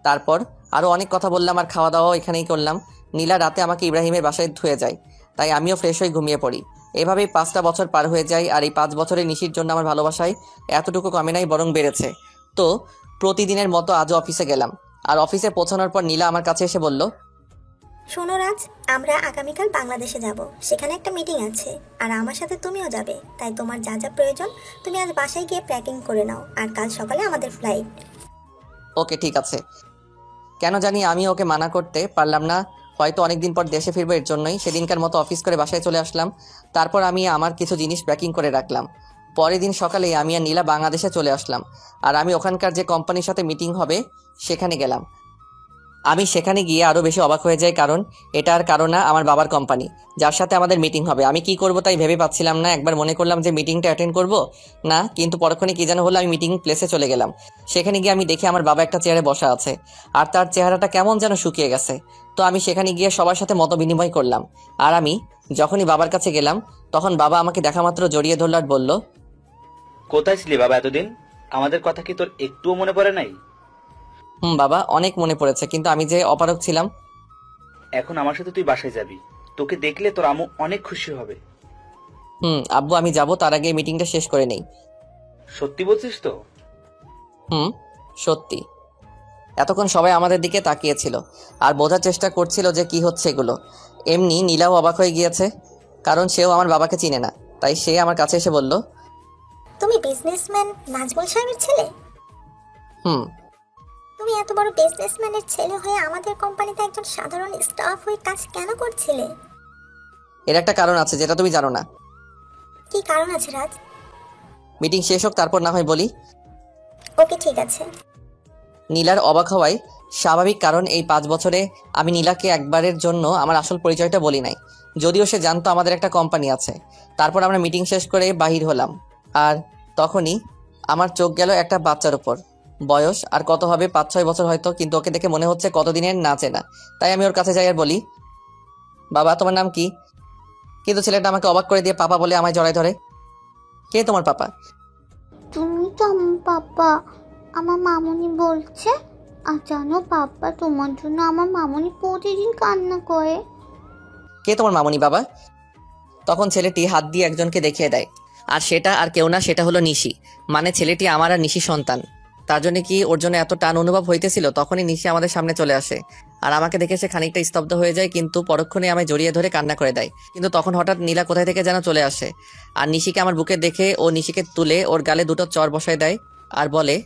তারপর আরও অনেক কথা বললাম, আর খাওয়া দাওয়াও এখানেই করলাম। নীলা রাতে আমাকে ইব্রাহিমের বাসায় ধুয়ে যায়, তাই আমিও ফ্রেশ হয়ে ঘুমিয়ে পড়ি। এভাবেই 5টা বছর পার হয়ে যায়। আর এই 5 বছরে নিশির জন্য আমার ভালোবাসায় এতটুকু কমে নাই, বরং বেড়েছে। তো প্রতিদিনের মতো আজও অফিসে গেলাম। আর অফিসে পৌঁছানোর পর নীলা আমার কাছে এসে বলল, শোনো রাজ, আমরা আগামীকাল বাংলাদেশে যাব। সেখানে একটা মিটিং আছে, আর আমার সাথে তুমিও যাবে। তাই তোমার যা যা প্রয়োজন তুমি আজ বাসায় গিয়ে প্যাকিং করে নাও, আর কাল সকালে আমাদের ফ্লাইট। ওকে ঠিক আছে। কেন জানি আমি ওকে মানা করতে পারলাম না। হয়তো অনেকদিন পর দেশে ফিরবো, এর জন্যই সেদিনকার মতো অফিস করে বাসায় চলে আসলাম। তারপর আমি আমার কিছু জিনিস প্যাকিং করে রাখলাম। পরের দিন সকালে আমি আর নীলা বাংলাদেশে চলে আসলাম। আর আমি ওখানকার যে কোম্পানির সাথে মিটিং হবে সেখানে গেলাম। আমি সেখানে গিয়ে আরও বেশি অবাক হয়ে যাই, কারণ এটা আর কারো না, আমার বাবার কোম্পানি, যার সাথে আমাদের মিটিং হবে। আমি কি করব তাই ভেবে পাচ্ছিলাম না। একবার মনে করলাম যে মিটিংটা অ্যাটেন্ড করব না, কিন্তু পরক্ষণে কি যেন হলো, আমি মিটিং প্লেসে চলে গেলাম। সেখানে গিয়ে আমি দেখি আমার বাবা একটা চেয়ারে বসা আছে, আর তার চেহারাটা কেমন যেন শুকিয়ে গেছে। তো আমি সেখানে গিয়ে সবার সাথে মত বিনিময় করলাম। আর আমি যখনই বাবার কাছে গেলাম তখন বাবা আমাকে দেখা মাত্র জড়িয়ে ধরল আর বলল, কোথায় ছিলি বাবা এতদিন? আমাদের কথা কি তোর একটুও মনে পড়ে নাই? বাবা, অনেক মনে পড়েছে, কিন্তু আমি যে অপারগ ছিলাম। এখন আমার সাথে তুই বাসায় যাবি। তোকে দেখলে তোর আম্মু অনেক খুশি হবে। আব্বু, আমি যাব, তার আগে মিটিংটা শেষ করে নেই। সত্যি বলছিস তো? সত্যি। এতক্ষণ সবাই আমাদের দিকে তাকিয়েছিল আর বোঝার চেষ্টা করছিল যে কি হচ্ছে এগুলো। এমনি নীলাও অবাক হয়ে গিয়েছে, কারণ সেও আমার বাবাকে চিনে না। তাই সে আমার কাছে এসে বলল, তুমি বিজনেসম্যান নাজমুল সাহেবের ছেলে? তুমি এত বড় বিজনেসম্যানের ছেলে হয়ে আমাদের কোম্পানিতে একজন সাধারণ স্টাফ হয়ে কাজ কেন করছিলে? এর একটা কারণ আছে যেটা তুমি জানো না। কি কারণ আছে রাজ? মিটিং শেষ হোক, তারপর না হয় বলি। ওকে, ঠিক আছে। নীলার অবাক হওয়াই স্বাভাবিক, কারণ এই 5 বছরে আমি নীলাকে একবারের জন্য আমার আসল পরিচয়টা বলি নাই, যদিও সে জানতো আমাদের একটা কোম্পানি আছে। তারপর আমরা মিটিং শেষ করে বাহির হলাম, আর তখনই আমার চোখ গেল একটা বাচ্চার উপর। বয়স আর কত হবে, 5-6 বছর হয়তো, কিন্তু ওকে দেখে মনে হচ্ছে কতদিনের না চেনা। তাই আমি ওর কাছে যাই আর বলি, বাবা তোমার নাম কি? কিন্তু ছেলেটা আমাকে অবাক করে দিয়ে পাপা বলে আমায় জড়ায় ধরে। কে তোমার পাপা? তুমি তো আমার পাপা, আমার মামুনি বলছে। আর জানো পাপা, তোমার জন্য আমার মামুনি প্রতিদিন কান্না করে। কে তোমার মামুনি বাবা? তখন ছেলেটি হাত দিয়ে একজনকে দেখিয়ে দেয়, আর সেটা আর কেউ না, সেটা হলো নিশি। মানে ছেলেটি আমার আর নিশি সন্তান। তার জন্য কি ওর জন্য এত টান অনুভব হইতেছিল? তখনই নিশি আমাদের সামনে চলে আসে, আর আমাকে দেখে সে খানিকটা স্তব্ধ হয়ে যায়, কিন্তু পরক্ষণে আমায় জড়িয়ে ধরে কান্না করে দেয়। কিন্তু তখন হঠাৎ নীলা কোথায় থেকে যেন চলে আসে, আর নিশিকে আমার বুকে দেখে ও নিশিকে তুলে ওর গালে 2টো চড় বসায় দেয় আর বলে,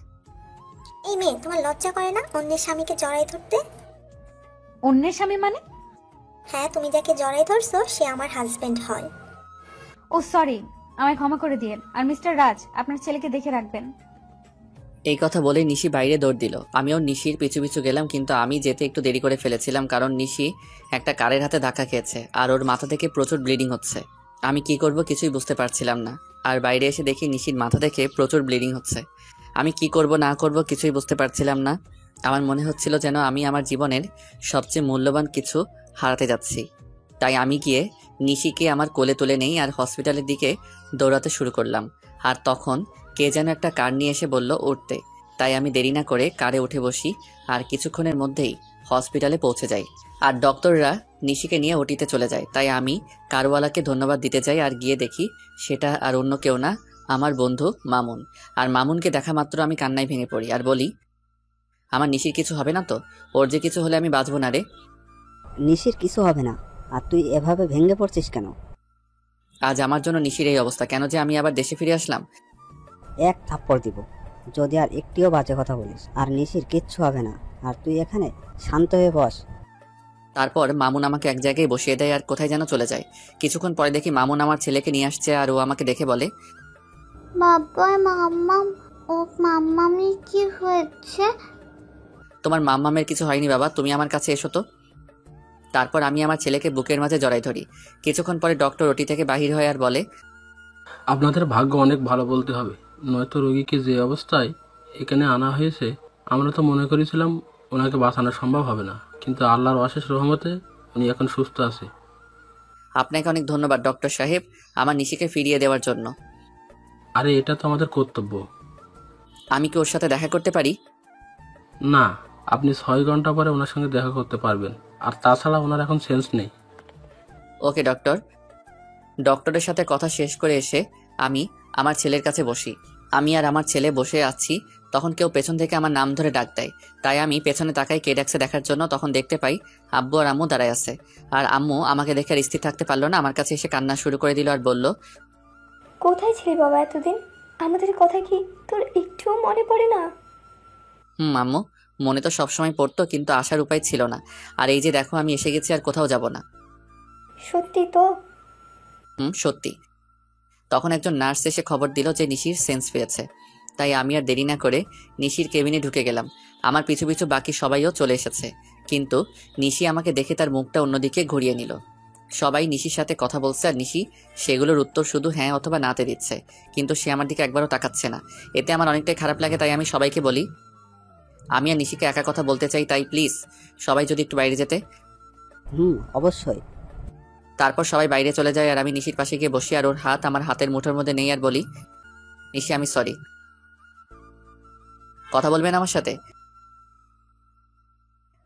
এই মেয়ে, তোমার লজ্জা করে না অন্যের স্বামীকে জড়াই ধরতে? অন্যের স্বামী মানে? হ্যাঁ, তুমি যাকে জড়াই ধরছো সে আমার হাজবেন্ড হয়। ও সরি, আমায় ক্ষমা করে দিয়েন। আর মিস্টার রাজ, আপনার ছেলেকে দেখে রাখবেন। এই কথা বলে নিশি বাইরে দৌড় দিল। আমিও নিশির পিছু পিছু গেলাম, কিন্তু আমি যেতে একটু দেরি করে ফেলেছিলাম, কারণ নিশি একটা কারের হাতে ধাক্কা খেয়েছে আর ওর মাথা থেকে প্রচুর ব্লিডিং হচ্ছে। আমি কি করব কিছুই বুঝতে পারছিলাম না। আর বাইরে এসে দেখি নিশির মাথা থেকে প্রচুর ব্লিডিং হচ্ছে। আমি কি করব না করব কিছুই বুঝতে পারছিলাম না। আমার মনে হচ্ছিল যেন আমি আমার জীবনের সবচেয়ে মূল্যবান কিছু হারাতে যাচ্ছি। তাই আমি গিয়ে নিশিকে আমার কোলে তুলে নেই আর হসপিটালের দিকে দৌড়াতে শুরু করলাম। আর তখন কে যেন একটা কার নিয়ে এসে বলল উঠতে। তাই আমি দেরি না করে কারে উঠে বসি, আর কিছুক্ষণের মধ্যেই হসপিটালে পৌঁছে যাই। আর ডক্টররা নিশিকে নিয়ে ওটিতে চলে যায়। তাই আমি কারওয়ালাকে ধন্যবাদ দিতে যাই, আর গিয়ে দেখি সেটা আর অন্য কেউ না, আমার বন্ধু মামুন। আর মামুনকে দেখা মাত্র আমি কান্নায় ভেঙে পড়ি আর বলি, আমার নিশির কিছু হবে না তো? ওর যে কিছু হলে আমি বাঁচবো না রে। নিশির কিছু হবে না, আর তুই এভাবে ভেঙে পড়ছিস কেন? আজ আমার জন্য নিশির এই অবস্থা কেন যে আমি আবার দেশে ফিরে আসলাম? এক থাপ্পড় দিব যদি আর একটিও বাজে কথা বলিস। আর নিশির কিচ্ছু হবে না, আর তুই এখানে শান্ত হয়ে বস। তারপর মামুন আমাকে এক জায়গায় বসিয়ে দেয় আর কোথায় যেন চলে যায়। কিছুক্ষণ পরে দেখি মামুন আমার ছেলেকে নিয়ে আসছে, আর ও আমাকে দেখে বলে, বাবা, মাম্মাম, ও মাম্মামি কি হয়েছে? তোমার মাম্মামের কিছু হয়নি বাবা, তুমি আমার কাছে এসো তো। তারপর আমি আমার ছেলেকে বুকের মাঝে জড়াই ধরি। কিছুক্ষণ পরে ডক্টর ওটি থেকে বাহির হয় আর বলে, আপনাদের ভাগ্য অনেক ভালো বলতে হবে, নয়তো রোগীকে যে অবস্থায় এখানে আনা হয়েছে আমরা তো মনে করেছিলাম ওনাকে বাঁচানো সম্ভব হবে না, কিন্তু আল্লাহর অশেষ রহমতে উনি এখন সুস্থ আছে। আপনাকে অনেক ধন্যবাদ ডক্টর সাহেব, আমার নিশিকে ফিরিয়ে দেওয়ার জন্য। আরে এটা তো আমাদের কর্তব্য। আমি কি ওর সাথে দেখা করতে পারি? না, আপনি 6 ঘন্টা পরে ওনার সঙ্গে দেখা করতে পারবেন, আর তাছাড়া ওনার এখন সেন্স নেই। ওকে ডক্টর। ডক্টরের সাথে কথা শেষ করে এসে আমি আমার ছেলের কাছে বসি। আমি আর আমার ছেলে বসে আছি, তখন কেউ পেছন থেকে আমার নাম ধরে ডাক দেয়। তাই আমি পেছনে তাকাই কে ডাকছে দেখার জন্য। তখন দেখতে পাই আব্বু আর আম্মু দাঁড়ায় আছে। আর আম্মু আমাকে দেখে আর স্থির থাকতে পারলো না, আমার কাছে এসে কান্না শুরু করে দিল আর বলল, কোথায় ছিলি বাবা এতদিন? আমাদের কথা কি তোর একটুও মনে পড়ে না? আম্মু, মনে তো সবসময় পড়তো, কিন্তু আসার উপায় ছিল না। আর এই যে দেখো আমি এসে গেছি, আর কোথাও যাব না। সত্যি তো? সত্যি। তখন একজন নার্স এসে খবর দিল যে নিশির সেন্স ফিরেছে। তাই আমি আর দেরি না করে নিশির কেবিনে ঢুকে গেলাম। আমার পিছু পিছু বাকি সবাইও চলে এসেছে, কিন্তু নিশি আমাকে দেখে তার মুখটা অন্যদিকে ঘুরিয়ে নিল। সবাই নিশির সাথে কথা বলছে, আর নিশি সেগুলোর উত্তর শুধু হ্যাঁ অথবা নাতে দিচ্ছে, কিন্তু সে আমার দিকে একবারও তাকাচ্ছে না। এতে আমার অনেকটাই খারাপ লাগে। তাই আমি সবাইকে বলি, আমি আর নিশিকে একা কথা বলতে চাই, তাই প্লিজ সবাই যদি একটু বাইরে যেতে। অবশ্যই। তারপর সবাই বাইরে চলে যায় আর আমি নিশির পাশে গিয়ে বসি আর ওর হাত আমার হাতের মুঠোর মধ্যে নেই আর বলি, নিশি আমি সরি। কথা বলবেন আমার সাথে?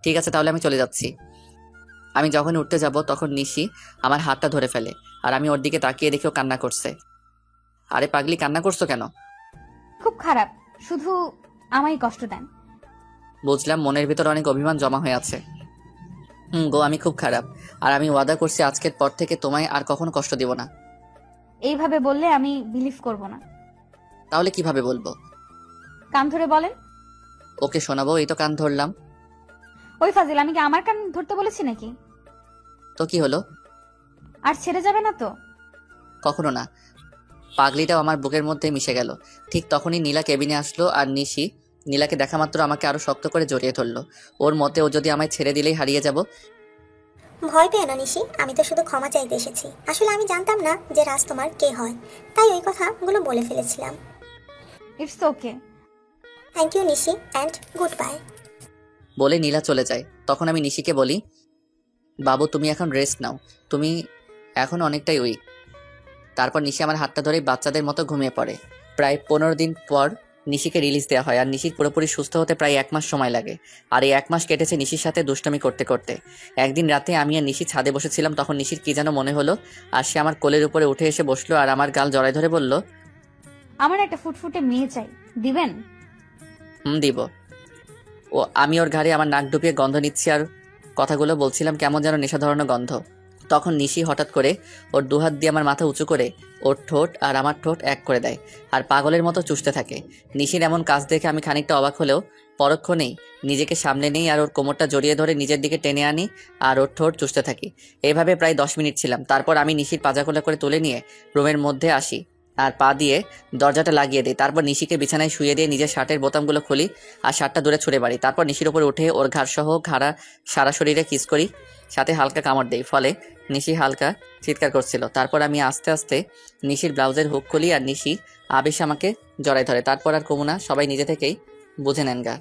ঠিক আছে তাহলে আমি চলে যাচ্ছি। আমি যখন উঠতে যাব তখন নিশি আমার হাতটা ধরে ফেলে আর আমি ওর দিকে তাকিয়ে দেখেও কান্না করছে। আরে পাগলি, কান্না করছো কেন? খুব খারাপ, শুধু আমায় কষ্ট দেন। বুঝলাম মনের ভিতর অনেক অভিমান জমা হয়ে আছে। গো, আমি খুব খারাপ আর আমি ওয়াদা করছি আজকের পর থেকে তোমায় আর কখনো কষ্ট দিব না। এইভাবে বললে আমি বিলিভ করব না। তাহলে কিভাবে বলবো? কান ধরে বলেন। ওকে শোনাবো, এই তো কান ধরলাম। ওই ফাজিল, আমি কি আমার কান ধরতে বলেছি নাকি? তো কি হলো? আর ছেড়ে যাবে না তো? কখনো না। পাগলিটাও আমার বুকের মধ্যে মিশে গেল। ঠিক তখনই নীলা কেবিনে আসলো আর নিশি নীলাকে দেখা মাত্র আমাকে আরো শক্ত করে জড়িয়ে ধরলো। ওর মতে ও যদি আমায় ছেড়ে দিলেই হারিয়ে যাব। ভয় পেও না নিশি, আমি তো শুধু ক্ষমা চাইতে এসেছি। আসলে আমি জানতাম না যে রাজ তোমার কে হয়, তাই ওই কথাগুলো বলে ফেলেছিলাম। It's okay. Thank you Nishi and goodbye. বলে নীলা চলে যায়। তখন আমি নিশিকে বলি, বাবু তুমি এখন রেস্ট নাও, তুমি এখন অনেকটাই উইক। তারপর নিশি আমার হাতটা ধরে বাচ্চাদের মতো ঘুমিয়ে পড়ে। প্রায় 15 দিন পর নিশিকে রিলিজ দেওয়া হয় আর নিশির পুরোপুরি সুস্থ হতে প্রায় 1 মাস সময় লাগে। আর এই 1 মাস কেটেছে নিশির সাথে দুষ্টমি করতে করতে। একদিন রাতে আমি আর নিশি ছাদে বসেছিলাম, তখন নিশির কি যেন মনে হলো আর সে আমার কোলের উপরে উঠে এসে বসলো আর আমার গাল জড়ায় ধরে বলল, আমার একটা ফুটফুটে মেয়ে চাই, দিবেন? দিব। ও আমি ওর ঘাড়ে আমার নাক ডুবিয়ে গন্ধ নিচ্ছি আর কথাগুলো বলছিলাম কেমন যেন নেশা ধরানো গন্ধ। তখন নিশি হঠাৎ করে ওর দুহাত দিয়ে আমার মাথা উঁচু করে ওর ঠোঁট আর আমার ঠোঁট এক করে দেয় আর পাগলের মতো চুষতে থাকে। নিশির এমন কাজ দেখে আমি খানিকটা অবাক হলেও পরক্ষণেই নিজেকে সামলে নেই আর ওর কোমরটা জড়িয়ে ধরে নিজের দিকে টেনে আনি আর ওর ঠোঁট চুষতে থাকি। এভাবে প্রায় 10 মিনিট ছিলাম। তারপর আমি নিশির পাজাখোলা করে তুলে নিয়ে রুমের মধ্যে আসি আর পা দিয়ে দরজাটা লাগিয়ে দিই। তারপর নিশিকে বিছানায় শুয়ে দিয়ে নিজের শার্টের বোতামগুলো খুলি আর শার্টটা দূরে ছুঁড়ে বাড়ি। তারপর নিশির উপরে উঠে ওর ঘাড় সহ সারা শরীরে কিস করি, সাথে হালকা কামড় দেই। ফলে নিশি হালকা চিৎকার করছিল। তারপর আমি আস্তে আস্তে নিশির ব্লাউজের হুক খুলি আর নিশি আবেশ আমাকে জড়ায় ধরে। তারপর আর কমুনা, সবাই নিজে থেকেই বুঝে নেন গা।